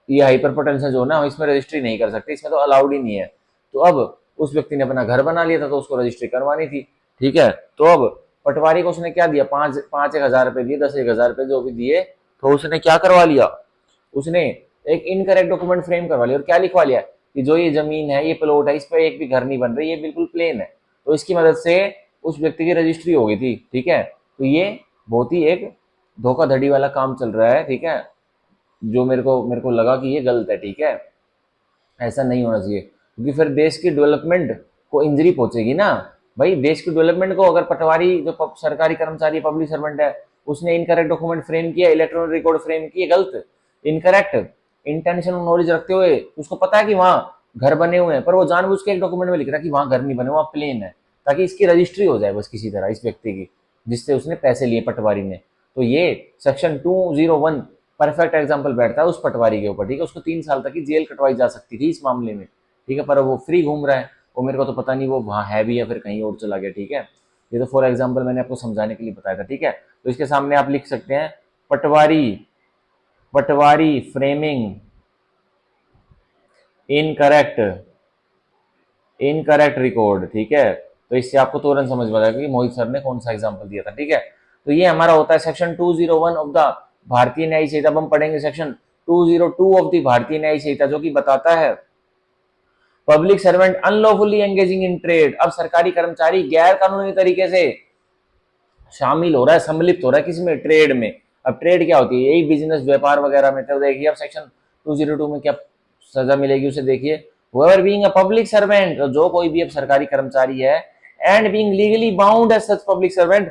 ये हाइपर पोटेंशियल जोन है, हम इसमें रजिस्ट्री नहीं कर सकते, इसमें तो अलाउड ही नहीं है। तो अब उस व्यक्ति ने अपना घर बना लिया था, तो उसको रजिस्ट्री करवानी थी, ठीक है। तो अब पटवारी को उसने क्या दिया? 5-1 हजार रुपए दिए, 10-1 हजार रुपए जो भी दिए, तो उसने क्या करवा लिया? उसने एक इनकरेक्ट डॉक्यूमेंट फ्रेम करवा लिया, और क्या लिखवा लिया कि जो ये जमीन है, ये प्लॉट है, इस पर एक भी घर नहीं बन रही, ये बिल्कुल प्लेन है। तो इसकी मदद से उस व्यक्ति की रजिस्ट्री हो गई थी, ठीक है। तो ये बहुत ही एक धोखाधड़ी वाला काम चल रहा है, ठीक है, जो मेरे को लगा कि ये गलत है, ठीक है। ऐसा नहीं होना चाहिए, क्योंकि फिर देश की डेवलपमेंट को इंजरी पहुंचेगी ना भाई। देश की डेवलपमेंट को अगर पटवारी, जो सरकारी कर्मचारी पब्लिक सर्वेंट है, उसने इनकरेक्ट डॉक्यूमेंट फ्रेम किया, इलेक्ट्रॉनिक रिकॉर्ड फ्रेम किए गलत, इनकरेक्ट इंटेंशन और नॉलेज रखते हुए, उसको पता है कि वहां घर बने हुए हैं, पर वो जानबूझ के एक डॉक्यूमेंट में लिख रहा है कि वहां घर नहीं बने, वहां प्लेन है, ताकि इसकी रजिस्ट्री हो जाए बस किसी तरह इस व्यक्ति की, जिससे उसने पैसे लिए पटवारी ने। तो ये सेक्शन 201 परफेक्ट एग्जाम्पल बैठता है उस पटवारी के ऊपर, ठीक है। उसको 3 साल तक की जेल कटवाई जा सकती थी इस मामले में, ठीक है। पर वो फ्री घूम रहा है, वो मेरे को तो पता नहीं वो वहाँ है भी या फिर कहीं और चला गया, ठीक है। ये तो फॉर एग्जाम्पल मैंने आपको समझाने के लिए बताया था, ठीक है। तो इसके सामने आप लिख सकते हैं पटवारी फ्रेमिंग इनकरेक्ट रिकॉर्ड, ठीक है। तो इससे आपको तुरंत समझ में आएगा कि मोहित सर ने कौन सा एग्जाम्पल दिया था, ठीक है। तो ये हमारा होता है सेक्शन 201 ऑफ द भारतीय न्याय संहिता। अब हम पढ़ेंगे सेक्शन 202 ऑफ द भारतीय न्याय संहिता, जो कि बताता है public servant unlawfully engaging in trade. अब सरकारी कर्मचारी गैर कानूनी तरीके से शामिल हो रहा है, सम्मिलित हो रहा है किसी में, ट्रेड में। अब ट्रेड क्या होती है? यही बिजनेस, व्यापार वगैरह में। तो देखिए अब सेक्शन 202 में क्या सजा मिलेगी उसे देखिए। whoever being a public servant, जो कोई भी अब सरकारी कर्मचारी है, and being legally bound as such public servant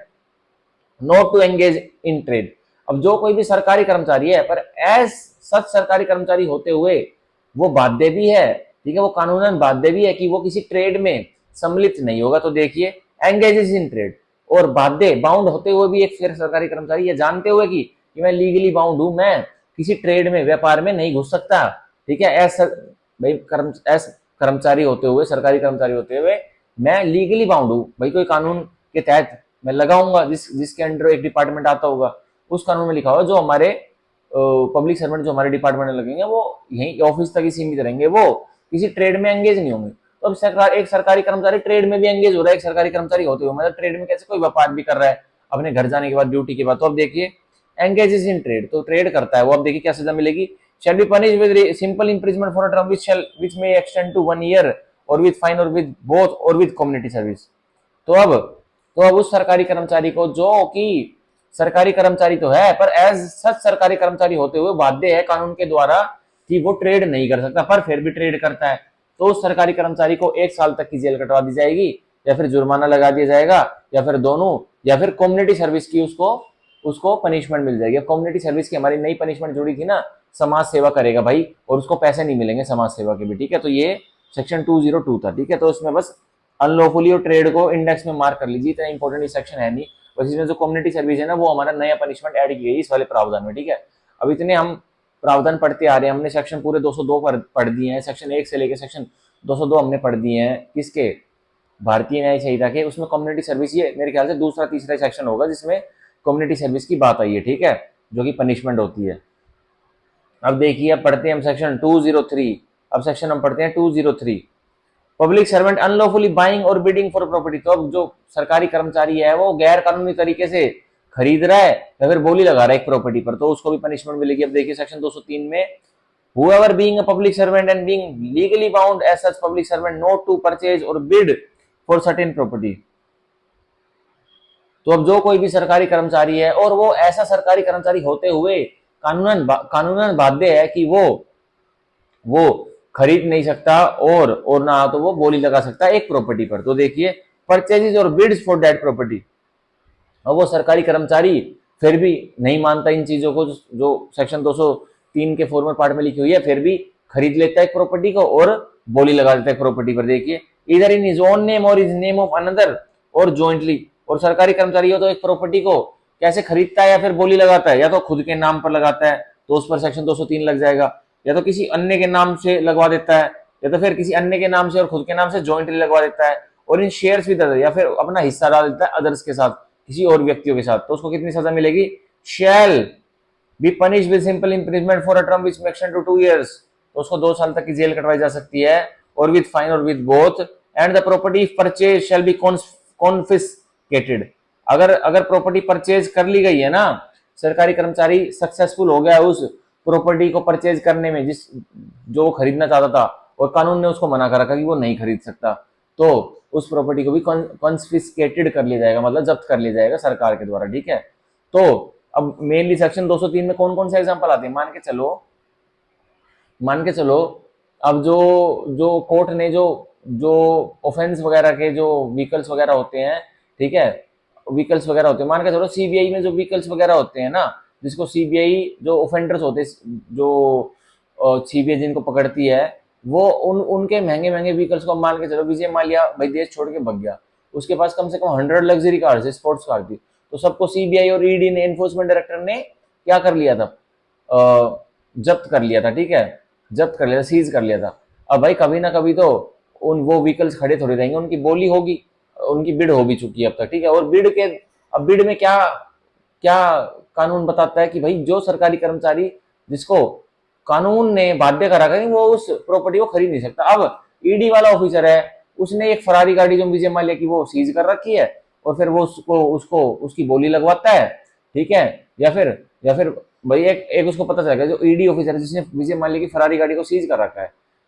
not to engage in trade। अब जो कोई भी सरकारी कर्मचारी है, पर एज सच सरकारी कर्मचारी होते हुए वो बाध्य भी है, ठीक है, वो कानूनन बाध्य भी है कि वो किसी ट्रेड में सम्मिलित नहीं होगा। तो देखिए एंगेजेस इन ट्रेड, और बाध्य, बाउंड होते हुए भी एक सरकारी कर्मचारी ये जानते हुए कि मैं लीगली बाउंड हूं, मैं किसी ट्रेड में, व्यापार में नहीं घुस सकता, ठीक है। भाई कर्मचारी होते हुए, सरकारी कर्मचारी होते हुए मैं लीगली बाउंड हूँ भाई, कोई कानून के तहत मैं लगाऊंगा, जिसके अंडर एक डिपार्टमेंट आता होगा, उस कानून में लिखा होगा जो हमारे पब्लिक सर्वेंट जो हमारे डिपार्टमेंट में लगेंगे वो यही ऑफिस तक ही सीमित रहेंगे, वो किसी ट्रेड में एंगेज नहीं होंगे। तो अब एक सरकारी कर्मचारी ट्रेड में भी एंगेज हो रहा है, एक सरकारी कर्मचारी होते हुए, मतलब ट्रेड में कैसे कोई व्यापार भी कर रहा है अपने घर जाने के बाद, ड्यूटी के बाद। तो अब देखिए एंगेजेस इन ट्रेड, तो ट्रेड करता है वो। अब देखिए क्या सजा मिलेगी। shall be punished with simple imprisonment for a term which may extend to 1 year or with fine or with both or with community service। तो अब उस सरकारी कर्मचारी को, जो कि सरकारी कर्मचारी तो है पर एज सच सरकारी कर्मचारी होते हुए बाध्य है कानून के द्वारा कि वो ट्रेड नहीं कर सकता पर फिर भी ट्रेड करता है, तो उस सरकारी कर्मचारी को 1 साल तक की जेल कटवा दी जाएगी, या फिर जुर्माना लगा दिया जाएगा, या फिर दोनों, या फिर कम्युनिटी सर्विस की उसको उसको पनिशमेंट मिल जाएगी। अब कम्युनिटी सर्विस की हमारी नई पनिशमेंट जुड़ी थी ना, समाज सेवा करेगा भाई, और उसको पैसे नहीं मिलेंगे समाज सेवा के भी, ठीक है। तो ये सेक्शन 202 था, ठीक है। तो उसमें बस अनलॉफुली और ट्रेड को इंडेक्स में मार्क कर लीजिए, इतना इंपॉर्टेंट ये सेक्शन है नहीं। बस इसमें जो कम्युनिटी सर्विस है ना, वो हमारा नया पनिशमेंट ऐड की गई इस वाले प्रावधान में, ठीक है। अब इतने हम प्रावधान पढ़ते आ रहे हैं, हमने सेक्शन पूरे 202 पढ़ दिए हैं, सेक्शन 1 से लेकर सेक्शन 202 हमने पढ़ दिए हैं किसके, भारतीय न्याय संहिता के। उसमें कम्युनिटी सर्विस ये मेरे ख्याल से दूसरा तीसरा सेक्शन होगा जिसमें कम्युनिटी सर्विस की बात आई है, ठीक है, जो कि पनिशमेंट होती है। अब देखिए, अब पढ़ते हैं हम सेक्शन 203। अब सेक्शन हम पढ़ते हैं 203, पब्लिक सर्वेंट अनलॉफुली बाइंग और बिडिंग फॉर प्रॉपर्टी। तो अब जो सरकारी कर्मचारी है वो गैर कानूनी तरीके से खरीद रहा है या फिर बोली लगा रहा है एक प्रॉपर्टी पर, तो उसको भी पनिशमेंट मिलेगी। अब देखिए सेक्शन 203 में, whoever being a public servant and being legally bound as such public servant not to purchase or bid for certain property। तो अब जो कोई भी सरकारी कर्मचारी है और वो ऐसा सरकारी कर्मचारी होते हुए कानूनन बाध्य है कि वो खरीद नहीं सकता और ना तो वो बोली लगा सकता है एक प्रॉपर्टी पर। तो देखिए, परचेजेज और बिड्स फॉर दैट प्रॉपर्टी। और वो सरकारी कर्मचारी फिर भी नहीं मानता इन चीजों को जो सेक्शन 203 के फॉर्मल पार्ट में लिखी हुई है, फिर भी खरीद लेता है एक प्रॉपर्टी को और बोली लगा देता है प्रॉपर्टी पर। देखिए, इधर इन हिज ओन नेम और इज नेम ऑफ अनदर और जॉइंटली। और सरकारी कर्मचारी हो तो एक प्रॉपर्टी को कैसे खरीदता है या फिर बोली लगाता है, या तो खुद के नाम पर लगाता है तो उस पर सेक्शन 203 लग जाएगा, या तो किसी अन्य के नाम से लगवा देता है, या तो फिर किसी अन्य के नाम से और खुद के नाम से जॉइंटली लगवा देता है, और इन शेयर्स भी देता है, या फिर अपना हिस्सा डाल देता है अदर्स के साथ, किसी और व्यक्तियों के साथ। तो उसको कितनी सजा मिलेगी, शैल be punish with simple imprisonment for a term which में एक्सटेंड टू 2 years। तो उसको 2 साल तक की जेल कटवाई जा सकती है, और विद फाइन और with both. And the property purchase shall be confiscated. अगर प्रॉपर्टी परचेज कर ली गई है ना, सरकारी कर्मचारी सक्सेसफुल हो गया उस प्रॉपर्टी को परचेज करने में, जिस जो वो खरीदना चाहता था और कानून ने उसको मना कर रखा कि वो नहीं खरीद सकता, तो उस प्रॉपर्टी को भी कॉन्फिस्केटेड कर लिया जाएगा, मतलब जब्त कर लिया जाएगा सरकार के द्वारा, ठीक है। तो अब मेनली सेक्शन 203 में कौन कौन से एग्जांपल आते हैं, मान के चलो अब जो जो कोर्ट ने जो जो ऑफेंस वगैरह के जो व्हीकल्स वगैरह होते हैं, ठीक है, व्हीकल्स वगैरह होते हैं, मान के चलो सीबीआई में जो व्हीकल्स वगैरह होते हैं ना, जिसको सीबीआई जो ऑफेंडर्स होते हैं, जो सीबीआई जिनको पकड़ती है, वो उनके महंगे महंगे व्हीकल्स को, मान के चलो विजय माल्या भाई देश छोड़ के भग गया, उसके पास कम से कम 100 लग्जरी कार्स है, स्पोर्ट्स कार थी, तो सबको सीबीआई और ईडी ने, एनफोर्समेंट डायरेक्टर ने क्या कर लिया था, जब्त कर लिया था, ठीक है, जब्त कर लिया, सीज कर लिया था। अब भाई कभी ना कभी तो वो व्हीकल्स खड़े थोड़े रहेंगे, उनकी बोली होगी, उनकी बिड हो भी चुकी है अब तक, ठीक है। और अब बिड में क्या क्या कानून बताता है कि भाई जो सरकारी कर्मचारी जिसको कानून ने बाध्य करा कर वो उस प्रॉपर्टी को खरीद नहीं सकता। अब ईडी वाला ऑफिसर है, उसने एक फरारी गाड़ी जो विजय माल्या की वो सीज कर रखी है, और फिर वो उसको उसकी बोली लगवाता है, ठीक है। या फिर भाई एक उसको पता चल गया, जो ईडी ऑफिसर है जिसने विजय माल्या की फरारी गाड़ी को सीज कर रखा है,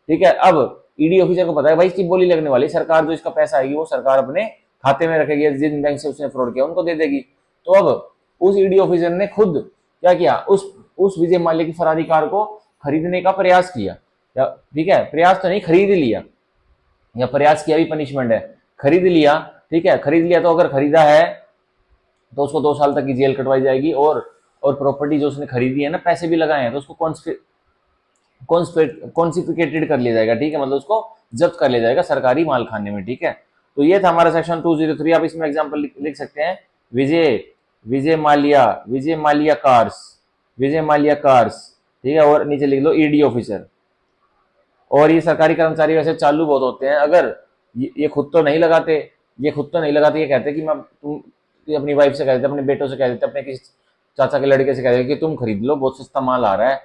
ठीक है। अब ईडी ऑफिसर को पता है भाई इसकी बोली लगने वाली, सरकार जो इसका पैसा आएगी वो सरकार अपने खाते में रखेगी, जिन बैंक से उसने फ्रॉड किया उनको दे देगी। तो अब उस ईडी ऑफिसर ने खुद क्या किया, उस विजय माल्या की फरारी कार को खरीदने का प्रयास किया, ठीक है, प्रयास तो नहीं, खरीद लिया, या प्रयास किया भी पनिशमेंट है, खरीद लिया, ठीक है, खरीद लिया। तो अगर खरीदा है तो उसको 2 साल तक की जेल कटवाई जाएगी, और प्रॉपर्टी जो उसने खरीदी है ना, पैसे भी लगाए हैं, तो उसको कॉन्सिफिकेटेड कर लिया जाएगा, ठीक है, मतलब उसको जब्त कर लिया जाएगा सरकारी मालखाने में, ठीक है। तो ये था हमारा सेक्शन 203। आप इसमें एग्जांपल लिख सकते हैं, विजय माल्या कार्स, ठीक है, और नीचे लिख लो ईडी ऑफिसर। और ये सरकारी कर्मचारी वैसे चालू बहुत होते हैं, अगर ये खुद तो नहीं लगाते, ये कहते कि तुम अपनी वाइफ से कह देते, अपने बेटों से कह देते, अपने किसी चाचा के लड़के से कह देते कि तुम खरीद लो, बहुत सस्ता माल आ रहा है,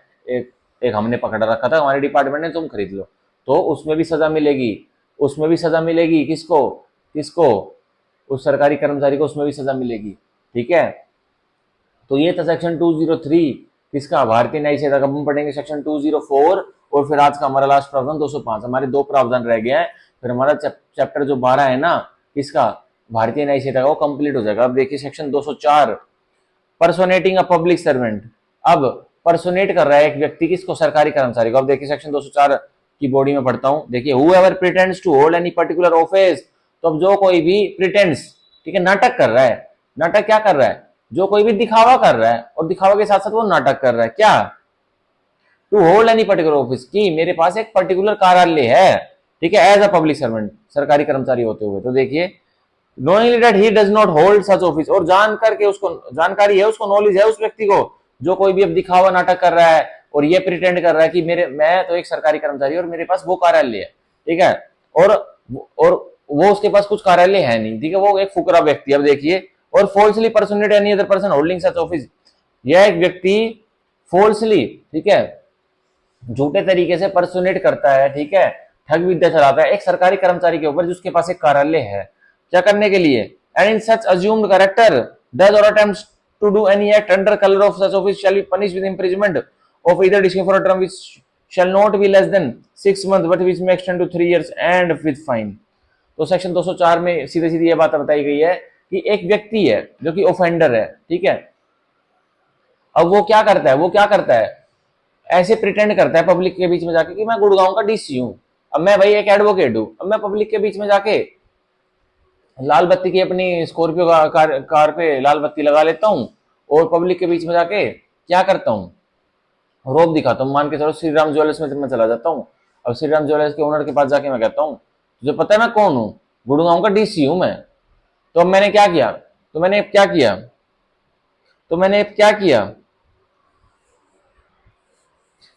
एक हमने पकड़ रखा था हमारे डिपार्टमेंट ने, तुम खरीद लो, तो उसमें भी सजा मिलेगी, किसको उस सरकारी कर्मचारी को उसमें भी सजा मिलेगी, ठीक है। तो ये था सेक्शन 203 किसका, भारतीय न्याय संहिता का। हम पढ़ेंगे सेक्शन 204, और फिर आज का हमारा लास्ट प्रावधान 205। हमारे 2 प्रावधान रह गए हैं, फिर हमारा चैप्टर जो 12 है ना किसका, भारतीय न्याय संहिता का, वो कंप्लीट हो जाएगा। अब देखिए सेक्शन 204, पर्सोनेटिंग अ पब्लिक सर्वेंट। अब पर्सोनेट कर रहा है एक व्यक्ति किसको, सरकारी कर्मचारी को। अब देखिए सेक्शन 204 की बॉडी में पढ़ता हूं, देखिए whoever pretends to hold any particular office, तो अब जो कोई भी प्रिटेंड्स, ठीक है, नाटक कर रहा है, नाटक क्या कर रहा है, जो कोई भी दिखावा कर रहा है, और दिखावा के साथ साथ वो नाटक कर रहा है क्या, to hold any particular office, की मेरे पास एक पर्टिकुलर कार्यालय है, ठीक है, एज अ पब्लिक सर्वेंट, सरकारी कर्मचारी होते हुए। तो देखिए knowingly that he does not hold such office, और जान करके उसको जानकारी है, उसको नॉलेज है उस व्यक्ति को, जो कोई भी अब दिखावा नाटक कर रहा है और ये प्रिटेंड कर रहा है कि मैं तो एक सरकारी कर्मचारी और मेरे पास वो कार्यालय है, ठीक है, और वो उसके पास कुछ कार्यालय है नहीं, ठीक है, वो एक फुकरा व्यक्ति। अब देखिए, और falsely personate any other person holding such office, यह एक व्यक्ति falsely, ठीक है, झूठे तरीके से पर्सोनेट करता है, ठीक है, ठग विद्या चलाता है एक सरकारी कर्मचारी के ऊपर जिसके पास एक कार्यालय है, क्या करने के लिए, and in such assumed character does or attempts to do any act under colour of such office shall be punished with imprisonment of either district for a term which shall not be less than 6 months but which may extend to 3 years and with fine. तो section 204 में सीधे सीधी ये बात बताई गई है कि एक व्यक्ति है जो कि ऑफेंडर है, ठीक है, अब वो क्या करता है, ऐसे प्रिटेंड करता है पब्लिक के बीच में जाके कि मैं गुड़गांव का डीसी हूं, अब मैं भाई एक एडवोकेट हूं, अब मैं पब्लिक के बीच में जाके लाल बत्ती की अपनी स्कॉर्पियो कार पे लाल बत्ती लगा लेता हूं और पब्लिक के बीच में जाके क्या करता हूं, रोब दिखाता हूं, मान के चलो श्री राम ज्वेलर्स में मैं चला जाता हूं, अब श्री राम ज्वेलर्स के ओनर के पास जाके मैं कहता हूं तुझे पता है मैं कौन हूं, गुड़गांव का डीसी हूं मैं। तो अब मैंने क्या किया,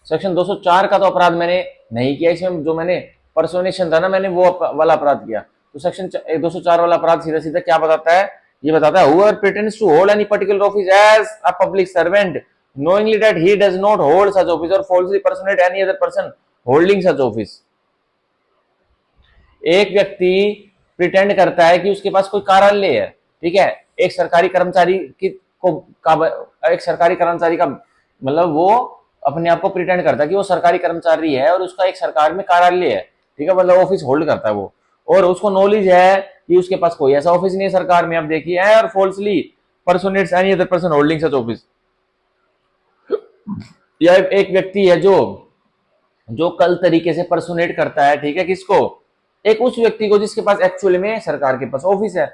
सेक्शन 204 का तो अपराध मैंने नहीं किया, इसमें जो मैंने पर्सोनेशन था ना, मैंने वो वाला अपराध किया। तो सेक्शन 204 वाला अपराध सीधा सीधा क्या बताता है, ये बताता है whoever pretends to hold any particular office as a public servant knowingly that he does not hold such office or falsely personate any other person holding such office। एक व्यक्ति प्रिटेंड करता है कि उसके पास कोई कार्यालय है, ठीक है, एक सरकारी कर्मचारी एक सरकारी कर्मचारी का मतलब वो अपने आप को प्रिटेंड करता है कि वो सरकारी कर्मचारी है और उसका एक सरकार में कार्यालय है, ठीक है, मतलब ऑफिस होल्ड करता है वो, और उसको नॉलेज है कि उसके पास कोई ऐसा ऑफिस नहीं है सरकार में। अब देखिए, or falsely personates any other person holding such office, यह एक व्यक्ति है जो कल तरीके से पर्सोनेट करता है, ठीक है, किसको, एक उस व्यक्ति को जिसके पास एक्चुअली में सरकार के पास ऑफिस है,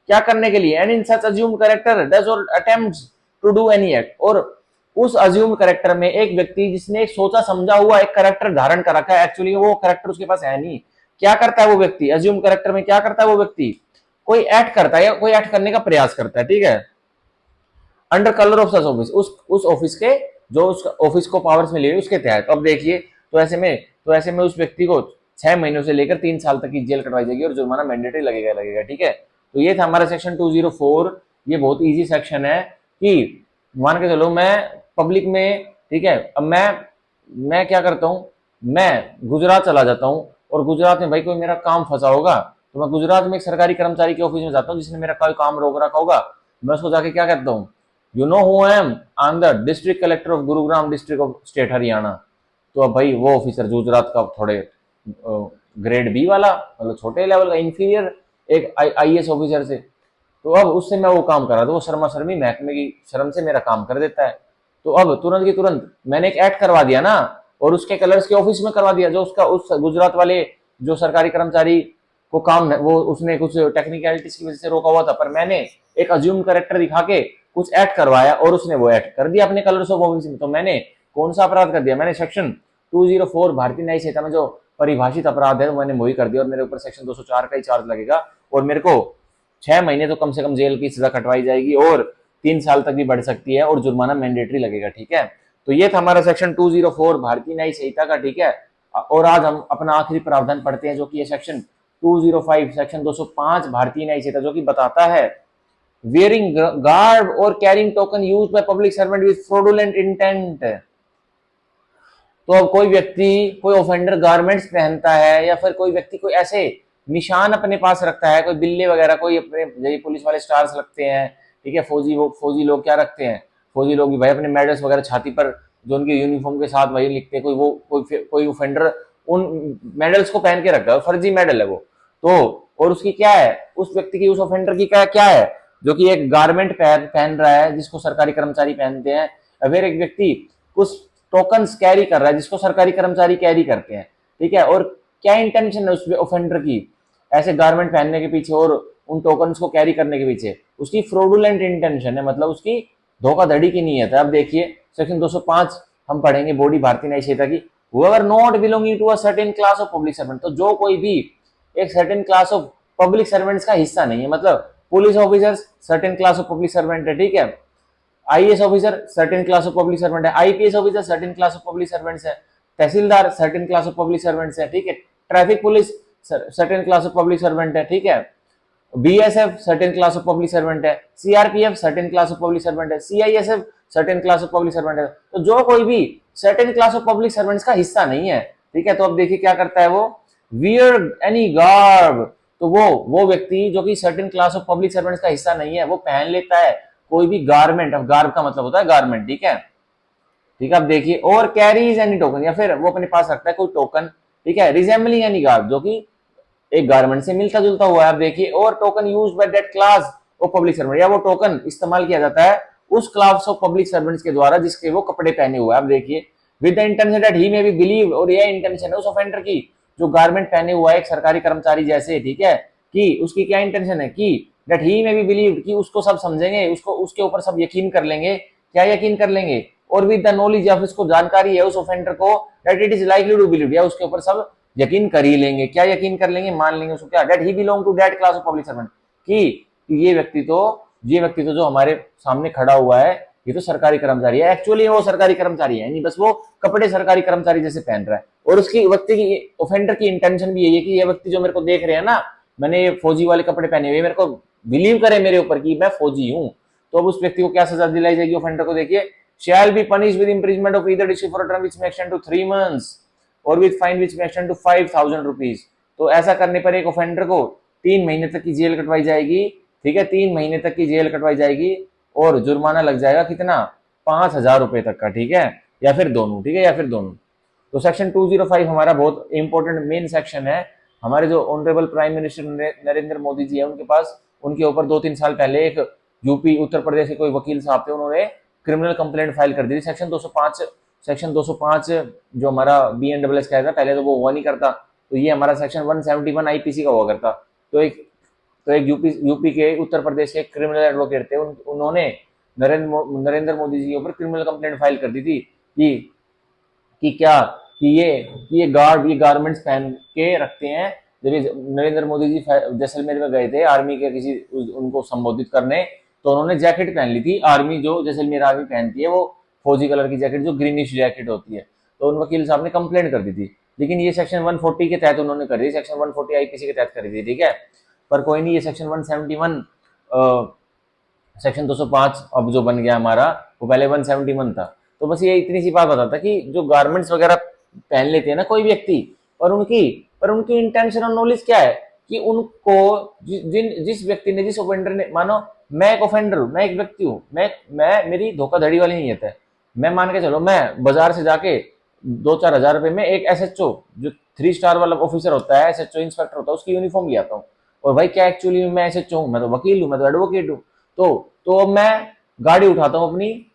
क्या करने के लिए, and in such assumed character does or attempts to do any act, और उस अज्यूम्ड कैरेक्टर में एक व्यक्ति जिसने एक सोचा समझा हुआ एक कैरेक्टर धारण कर रखा है, एक्चुअली वो कैरेक्टर उसके पास है नहीं, क्या करता है वो व्यक्ति, अज्यूम कैरेक्टर में क्या करता है वो व्यक्ति, कोई एक्ट करता है या कोई एक्ट करने का प्रयास करता है, ठीक है, under colour of such office, उस ऑफिस के जो उस ऑफिस को पावर्स में लिए उसके तहत। अब देखिए, तो ऐसे में उस व्यक्ति को 6 महीनों से लेकर 3 साल तक की जेल कटवाई जाएगी और जुर्माना मैंडेटरी लगेगा, ठीक है। तो ये था हमारा सेक्शन 204। ये बहुत इजी सेक्शन है कि मान के चलो मैं पब्लिक में, ठीक है, अब मैं क्या करता हूँ, मैं गुजरात चला जाता हूँ और गुजरात में भाई कोई मेरा काम फंसा होगा, तो मैं गुजरात में एक सरकारी कर्मचारी के ऑफिस में जाता हूँ जिसने मेरा कोई काम रोक रखा होगा, मैं उसको जाके क्या कहता हूँ, you know who I am, I am the district collector of Gurugram district of state Haryana. तो अब भाई वो ऑफिसर गुजरात का थोड़े ग्रेड बी वाला, मतलब छोटे लेवल का इंफीरियर एक आईएएस ऑफिसर से, तो अब उससे मैं वो काम करा, तो वो शर्मा शर्मी महकमे की शर्म से मेरा काम कर देता है। तो अब तुरंत की तुरंत मैंने एक एक्ट करवा दिया ना, और उसके कलर्स के ऑफिस में करवा दिया, जो उसका उस गुजरात वाले जो सरकारी कर्मचारी को काम है वो उसने कुछ टेक्निकलिटीज की वजह से रोका हुआ था, पर मैंने एक अज्यूम कैरेक्टर दिखा के कुछ एक्ट करवाया और उसने वो एक्ट कर दिया अपने कलर्स ऑफ ऑफिस में। तो मैंने कौन सा अपराध कर दिया, मैंने सेक्शन 204 भारतीय न्याय संहिता में जो परिभाषित अपराध है मैंने वही कर दिया, और मेरे ऊपर सेक्शन 204 का ही चार्ज लगेगा और मेरे को 6 महीने तो कम से कम जेल की सजा कटवाई जाएगी और 3 साल तक भी बढ़ सकती है और जुर्माना मैंडेटरी लगेगा, ठीक है। तो ये था हमारा सेक्शन 204 भारतीय न्याय संहिता का, ठीक है। और आज हम अपना आखिरी प्रावधान पढ़ते हैं जो कि ये सेक्शन 205 सेक्शन 205 भारतीय न्याय संहिता, जो कि बताता है wearing garb or carrying token used by public servant with fraudulent intent। तो अब कोई व्यक्ति कोई ऑफेंडर गारमेंट्स पहनता है या फिर कोई व्यक्ति कोई ऐसे निशान अपने पास रखता है, कोई बिल्ले वगैरह, कोई अपने जैसे पुलिस वाले स्टार्स लगते हैं, ठीक है, फौजी लोग क्या रखते हैं, फौजी लोग भी भाई अपने मेडल्स वगैरह छाती पर जो उनके यूनिफॉर्म के साथ वही लिखते हैं, कोई ऑफेंडर उन मेडल्स को पहन के रखता है, फर्जी मेडल है वो। तो और उसकी क्या है, उस व्यक्ति की, उस ऑफेंडर की क्या है, जो कि एक गारमेंट पहन रहा है जिसको सरकारी कर्मचारी पहनते हैं। अगर एक व्यक्ति कुछ टोकन्स कैरी कर रहा है जिसको सरकारी कर्मचारी कैरी करते हैं, ठीक है। और क्या इंटेंशन है उस ऑफेंडर की ऐसे गारमेंट पहनने के पीछे और उन टोकन्स को कैरी करने के पीछे? उसकी फ्रॉडुलेंट इंटेंशन है, मतलब उसकी धोखाधड़ी की नीयत है। अब देखिए सेक्शन 205 हम पढ़ेंगे बॉडी भारतीय न्याय संहिता की, whoever not belonging to a certain class of public servant, तो जो कोई भी एक certain class of public servants का हिस्सा नहीं है, मतलब police officer certain class of public servant है, ठीक है, IAS officer certain class of public servant है, IPS officer certain class of public servants है, tehsildar certain class of public servants है, ठीक है, traffic police certain class of public servant है, ठीक है, BSF certain class of public servant है, CRPF certain class of public servant है, CISF certain class of public servant है। तो जो कोई भी certain class of public servants का हिस्सा नहीं है, ठीक है, तो अब देखिए क्या करता है वो, वियर एनी गार्ब, तो वो व्यक्ति जो कि certain class of public servants का हिस्सा नहीं है वो पहन लेता है कोई भी गारमेंट। अब गार्ब का मतलब होता है गारमेंट, ठीक है, ठीक है। अब देखिए और कैरीज एनी टोकन, या फिर वो अपने पास रखता है कोई टोकन, ठीक है, रिजेंबलिंग एनी गार्ब, जो कि एक गारमेंट से मिलता जुलता हुआ है। आप देखिए और token use by that class of public servant, या वो टोकन इस्तेमाल किया जाता है उस क्लास ऑफ पब्लिक सर्वेंट्स के द्वारा जिसके वो कपड़े पहने हुए हैं। आप देखिए with the intention that he may be believe, और यह इंटेंशन है उस ऑफेंडर की जो गारमेंट पहने हुआ है एक सरकारी कर्मचारी जैसे, ठीक है, कि उसकी क्या इंटेंशन है कि that he may be believe, कि उसको सब समझेंगे, उसको उसके ऊपर सब यकीन कर लेंगे, क्या यकीन कर लेंगे, और विद द नॉलेज या फिर उसको जानकारी है उस ऑफेंडर को that it is likely to believe, या उसके ऊपर सब यकीन कर ही लेंगे, क्या यकीन कर लेंगे, मान लेंगे उसको, क्या that he belong to that class of public servant, कि ये व्यक्ति तो जो हमारे सामने खड़ा हुआ है ये तो सरकारी कर्मचारी है, एक्चुअली वो सरकारी कर्मचारी है नहीं, बस वो कपड़े सरकारी कर्मचारी जैसे पहन रहा है। और उसकी व्यक्ति की ऑफेंडर की इंटेंशन भी यही है कि ये व्यक्ति जो मेरे को देख रहे हैं ना, मैंने ये फौजी वाले कपड़े पहने हुए, मेरे को बिलीव करे मेरे ऊपर कि मैं फौजी हूं, तो अब उस व्यक्ति को क्या सजा दिलाई जाएगी ऑफेंडर को? देखिए, shall be punish with imprisonment of either district for a term which may extend to 3 months और with fine which may extend to 5000 rupees. तो ऐसा करने पर एक ऑफेंडर को 3 महीने तक की जेल कटवाई जाएगी, ठीक है, 3 महीने तक की जेल कटवाई जाएगी, और जुर्माना लग जाएगा कितना, 5000 रुपए तक का, ठीक है, या फिर दोनों, ठीक है, या फिर दोनों। तो सेक्शन 205 हमारा बहुत इंपॉर्टेंट मेन सेक्शन है। हमारे जो honourable prime minister Narendra Modi ji है उनके पास, उनके ऊपर 2-3 साल पहले एक यूपी उत्तर प्रदेश के कोई वकील साहब थे, उन्होंने क्रिमिनल कंप्लेंट फाइल कर दी थी। सेक्शन 205 जो हमारा BNSS का था, पहले तो वो हुआ नहीं करता, तो ये हमारा सेक्शन 171 आईपीसी का हुआ करता। तो एक यूपी के उत्तर प्रदेश के क्रिमिनल एडवोकेट थे, उन्होंने नरेंद्र मोदी जी के ऊपर क्रिमिनल कंप्लेंट फाइल कर दी थी कि क्या कि ये गारमेंट्स पहन के रखते हैं। जब नरेंद्र मोदी जी जैसलमेर में गए थे आर्मी के किसी उनको संबोधित करने, तो उन्होंने जैकेट पहन ली थी आर्मी, जो जैसलमेर आर्मी पहनती है, वो फौजी कलर की जैकेट जो ग्रीनिश जैकेट होती है। तो उन वकील साहब ने कंप्लेंट कर दी थी, लेकिन ये सेक्शन 140 के तहत उन्होंने कर दी, सेक्शन 140 आईपीसी के तहत कर दी, ठीक है। पर कोई नहीं, ये सेक्शन 171 सेक्शन 205 अब जो बन गया हमारा, वो पहले 171 था। तो बस ये इतनी सी बात बताता कि जो गारमेंट्स वगैरह पहन लेते हैं ना कोई व्यक्ति, पर उनकी इंटेंशन और नॉलेज क्या है कि उनको जिस व्यक्ति ने, जिस ऑफेंडर ने, मानो मैं एक ऑफेंडर हूं, मैं एक व्यक्ति हूं, मैं मेरी धोखाधड़ी वाली नीयत है, मैं मान के चलो मैं बाजार से जाके 2-4 हजार रुपए में एक एसएचओ जो 3 स्टार वाला ऑफिसर होता है, एसएचओ इंस्पेक्टर होता है, उसकी यूनिफॉर्म ले आता हूँ। और भाई क्या एक्चुअली मैं एसएचओ हूँ, मैं तो वकील हूँ, मैं तो एडवोकेट हूँ। तो मैं गाड़ी उठाता हूँ अपनी,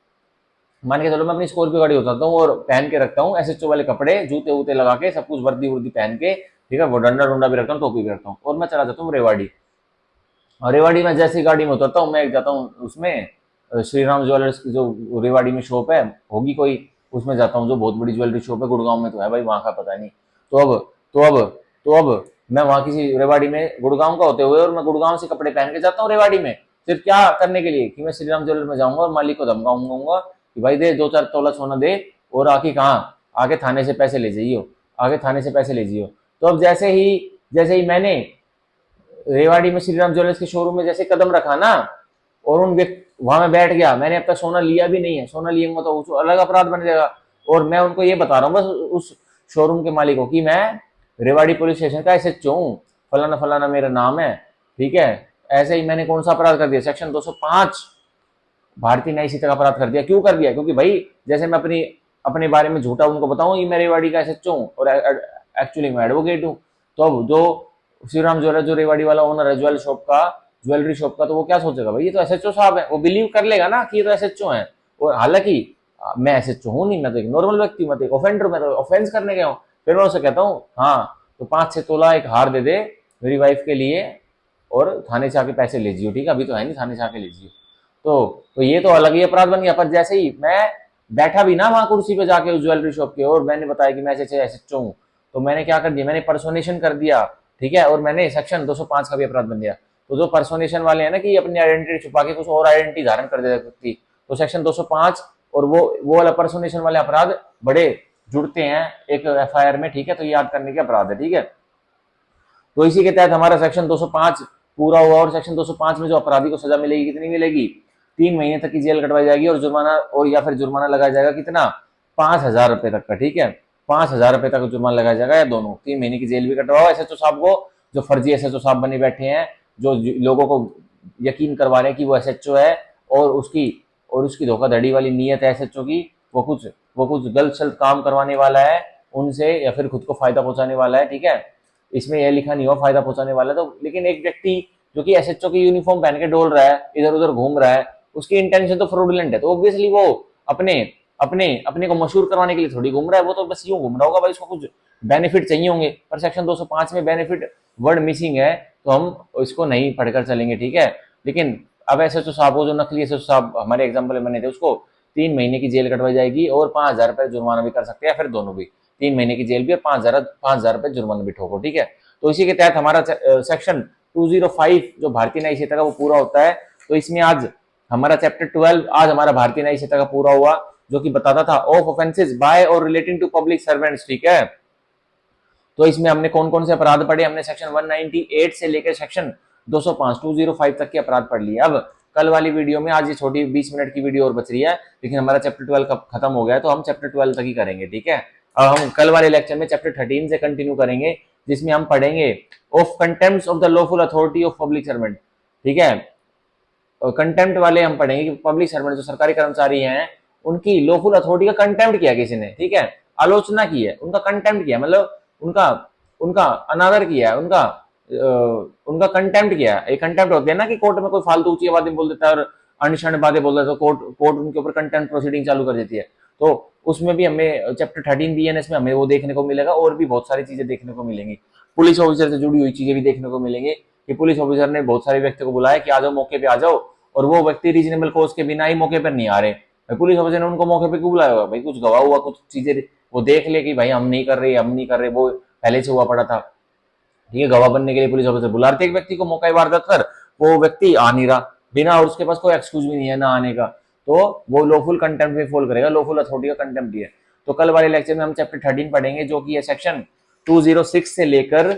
मान के चलो मैं अपनी स्कॉर्पियो गाड़ी उठाता हूँ और पहन के रखता हूँ एसएचओ वाले कपड़े, जूते वूते लगा के, सब कुछ वर्दी वर्दी पहन के, ठीक है, वो डंडा डुंडा भी रखता हूँ, टोपी भी रखता हूँ, और मैं चला जाता हूँ रेवाड़ी। और रेवाड़ी में जैसी गाड़ी में उतरता हूँ, मैं जाता हूँ उसमें श्री राम ज्वेलर्स की जो रेवाड़ी में शॉप है होगी कोई, उसमें जाता हूँ, जो बहुत बड़ी ज्वेलरी शॉप है, गुड़गांव में तो है भाई, वहां का पता नहीं। तो अब मैं वहां किसी रेवाड़ी में गुड़गांव का होते हुए, और मैं गुड़गांव से कपड़े पहन के जाता हूँ रेवाड़ी में, सिर्फ क्या करने के लिए कि मैं श्री राम ज्वेलर में जाऊंगा और मालिक को धमकाऊंगा कि भाई दे 2-4 तोला सोना दे, और आके थाने से पैसे ले जाइयो, आगे थाने से पैसे ले जाइयो। तो अब जैसे ही मैंने रेवाड़ी में श्री राम ज्वेलर्स के शोरूम में जैसे कदम रखा ना, और वहां में बैठ गया, मैंने अब तक सोना लिया भी नहीं है, सोना लिया तो उसको अलग अपराध बन जाएगा। और मैं उनको ये बता रहा हूँ बस उस शोरूम के मालिक को कि मैं रेवाड़ी पुलिस स्टेशन का एसएचओ हूँ, फलाना फलाना मेरा नाम है, ठीक है। ऐसे ही मैंने कौन सा अपराध कर दिया, सेक्शन 205 भारतीय न्याय संहिता का अपराध कर दिया। क्यों कर दिया? क्योंकि भाई जैसे मैं अपने बारे में झूठा उनको बताऊं ये मैं रेवाड़ी का एसएचओ हूँ और एक्चुअली मैं एडवोकेट हूँ। तो अब जो श्रीराम ज्वेलर, जो रेवाड़ी वाला ओनर है ज्वेलरी शॉप का, तो वो क्या सोचेगा, भाई ये तो एसएचओ साहब है, वो बिलीव कर लेगा ना कि ये तो एसएचओ है। और हालांकि मैं एसएचओ हूँ नहीं, मैं तो एक नॉर्मल व्यक्ति हूँ, मैं तो एक ऑफेंडर, मैं तो ऑफेंस करने गया हूँ। फिर मैं उसे कहता हूँ हाँ तो 5-6 तोला एक हार दे दे मेरी वाइफ के लिए और थाने से आके पैसे ले जियो, ठीक है, अभी तो है नहीं, थाने से आके ले जियो। तो ये तो अलग ही अपराध बन गया। पर जैसे ही मैं बैठा भी ना वहां कुर्सी पे जाके उस ज्वेलरी शॉप के, और मैंने बताया कि मैं ऐसे एसएचओ हूँ, तो मैंने क्या कर दिया, मैंने पर्सोनेशन कर दिया, ठीक है, और मैंने सेक्शन 205 का भी अपराध बन दिया। तो जो पर्सोनेशन वाले हैं ना कि अपनी आइडेंटिटी छुपा के कुछ और आइडेंटिटी धारण कर देता व्यक्ति, तो सेक्शन 205 और वो वाला पर्सोनेशन वाले अपराध बड़े जुड़ते हैं एक एफआईआर में, ठीक है, तो याद करने के अपराध है, ठीक है। तो इसी के तहत हमारा सेक्शन 205 पूरा हुआ, और सेक्शन 205 में जो अपराधी को सजा मिलेगी कितनी मिलेगी, 3 महीने तक की जेल कटवाई जाएगी, और जुर्माना और या फिर जुर्माना लगाया जाएगा कितना, 5,000 रुपए तक का, ठीक है, 5,000 रुपए तक जुर्माना लगाया जाएगा, या दोनों, 3 महीने की जेल भी कटवाओ एसएचओ साहब को, जो फर्जी एसएचओ साहब बने बैठे हैं, जो लोगों को यकीन करवा रहे हैं कि वो एसएचओ है, और उसकी धोखाधड़ी वाली नीयत है एसएचओ की, वो कुछ गलत सलत काम करवाने वाला है उनसे, या फिर खुद को फायदा पहुंचाने वाला है, ठीक है। इसमें यह लिखा नहीं हुआ फायदा पहुंचाने वाला, तो लेकिन एक व्यक्ति जो कि एसएचओ की यूनिफॉर्म पहन के डोल रहा है, इधर उधर घूम रहा है, उसकी इंटेंशन तो फ्रॉडुलेंट है, तो ऑब्वियसली वो अपने अपने अपने को मशहूर करवाने के लिए थोड़ी घूम रहा है, वो तो बस यूं घूम रहा होगा भाई, उसको कुछ बेनिफिट चाहिए होंगे। पर सेक्शन 205 में बेनिफिट वर्ड मिसिंग है, तो हम इसको नहीं पढ़कर चलेंगे, ठीक है। लेकिन अब एसएचओ साहब को, जो नकली एसएचओ साहब हमारे एग्जाम्पल में बने थे, उसको 3 महीने की जेल कटवाई जाएगी, और 5,000 रुपए जुर्माना भी कर सकते हैं, फिर दोनों भी, 3 महीने की जेल भी और 5,000 रुपए जुर्माना भी ठोको, ठीक है। तो इसी के तहत हमारा सेक्शन 205 जो भारतीय न्यायिक संहिता का वो पूरा होता है। तो इसमें आज हमारा चैप्टर 12 आज हमारा भारतीय न्यायिक संहिता का पूरा हुआ, जो कि बताता था ऑफ ऑफेंसेस बाय और रिलेटिंग टू पब्लिक सर्वेंट्स, ठीक है। तो इसमें हमने कौन कौन से अपराध पढ़े, हमने सेक्शन 198 से लेकर सेक्शन 205 तक के अपराध पढ़ लिए। अब कल वाली वीडियो में, आज ये छोटी 20 मिनट की वीडियो और बच रही है, लेकिन हमारा चैप्टर 12 खत्म हो गया है, तो हम चैप्टर 12 तक ही करेंगे, ठीक है। अब हम कल वाले लेक्चर में चैप्टर 13 से कंटिन्यू करेंगे, जिसमें हम पढ़ेंगे of contempt of the lawful authority of public servant, ठीक है। कंटेम्प्ट वाले हम पढ़ेंगे कि पब्लिक सर्वेंट जो सरकारी कर्मचारी हैं, उनकी लॉफुल अथॉरिटी का कंटेम्प्ट किया किसी ने, ठीक है, आलोचना की है, उनका कंटेम्प्ट किया, मतलब उनका उनका अनादर किया है, उनका कंटेम्प्ट किया है। एक कंटेम्प्ट होती है ना कि कोर्ट में कोई फालतू ऊंची बातें बोल देता है और अनशन बातें बोल देता है, तो कोर्ट उनके ऊपर कंटेम्प्ट प्रोसीडिंग चालू कर देती है। तो उसमें भी हमें चैप्टर 13 बीएनएस में हमें वो देखने को मिलेगा, और भी बहुत सारी चीजें देखने को मिलेंगी। पुलिस ऑफिसर से जुड़ी हुई चीजें भी देखने को मिलेंगी, कि पुलिस ऑफिसर ने बहुत सारे व्यक्ति को बुलाया कि आ जाओ मौके पे आ जाओ, और वो व्यक्ति रीजनेबल कोज के बिना ही मौके पर नहीं आ रहे। पुलिस ऑफिसर ने उनको मौके पे क्यों बुलाया होगा भाई, कुछ गवाह हुआ, कुछ चीजें वो देख ले कि भाई हम नहीं कर रहे, वो पहले से हुआ पड़ा था, ठीक है। गवाह बनने के लिए पुलिस ऑफिसर बुलाते एक व्यक्ति को मौका वारदात कर, वो व्यक्ति आ नहीं रहा बिना, और उसके पास कोई एक्सक्यूज भी नहीं है ना आने का, तो वो लॉफुल कंटेम्प्ट में फॉल करेगा, लॉफुल अथॉरिटी का कंटेम्प्ट ही है। तो कल वाले लेक्चर में हम चैप्टर 13 पढ़ेंगे, जो कि है सेक्शन 206 से लेकर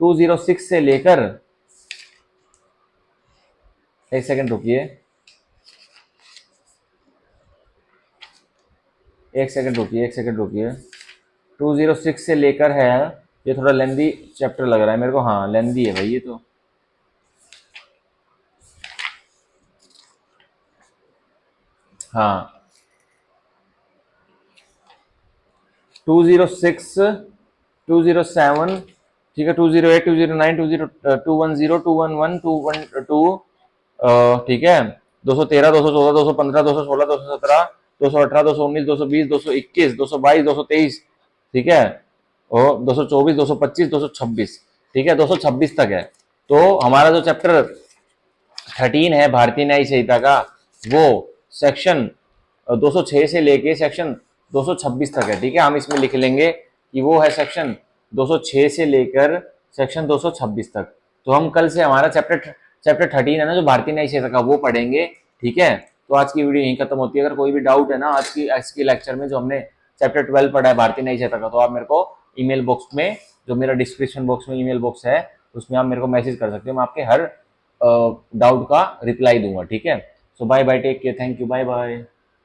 206 से लेकर, एक सेकंड रुकिए, एक सेकंड रुकिए, 206 से लेकर है, ये थोड़ा लेंदी चैप्टर लग रहा है मेरे को, हाँ लेंदी है भाई ये तो, हाँ 206 207, ठीक है, 208 209 210 211 212, ठीक है, 213 214 215 216 217 218 219 220 221 222 223, ठीक है, और 224 225 226, ठीक है, 226 तक है। तो हमारा जो चैप्टर 13 है भारतीय न्यायिक संहिता का, वो सेक्शन 206 से लेके सेक्शन 226 तक है, ठीक है। हम इसमें लिख लेंगे कि वो है सेक्शन 206 से लेकर सेक्शन 226 तक। तो हम कल से हमारा चैप्टर 13 है ना, जो भारतीय न्यायिक संहिता का, वो पढ़ेंगे, ठीक है। तो आज की वीडियो यहीं खत्म होती है। अगर कोई भी डाउट है ना आज की लेक्चर में, जो हमने चैप्टर 12 पढ़ा है भारतीय न्यायिक संहिता का, तो आप मेरे को ईमेल बॉक्स में, जो मेरा डिस्क्रिप्शन बॉक्स में ईमेल बॉक्स है, उसमें आप मेरे को मैसेज कर सकते हो, मैं आपके हर डाउट का रिप्लाई दूंगा, ठीक है। So bye bye, take care, thank you, bye bye.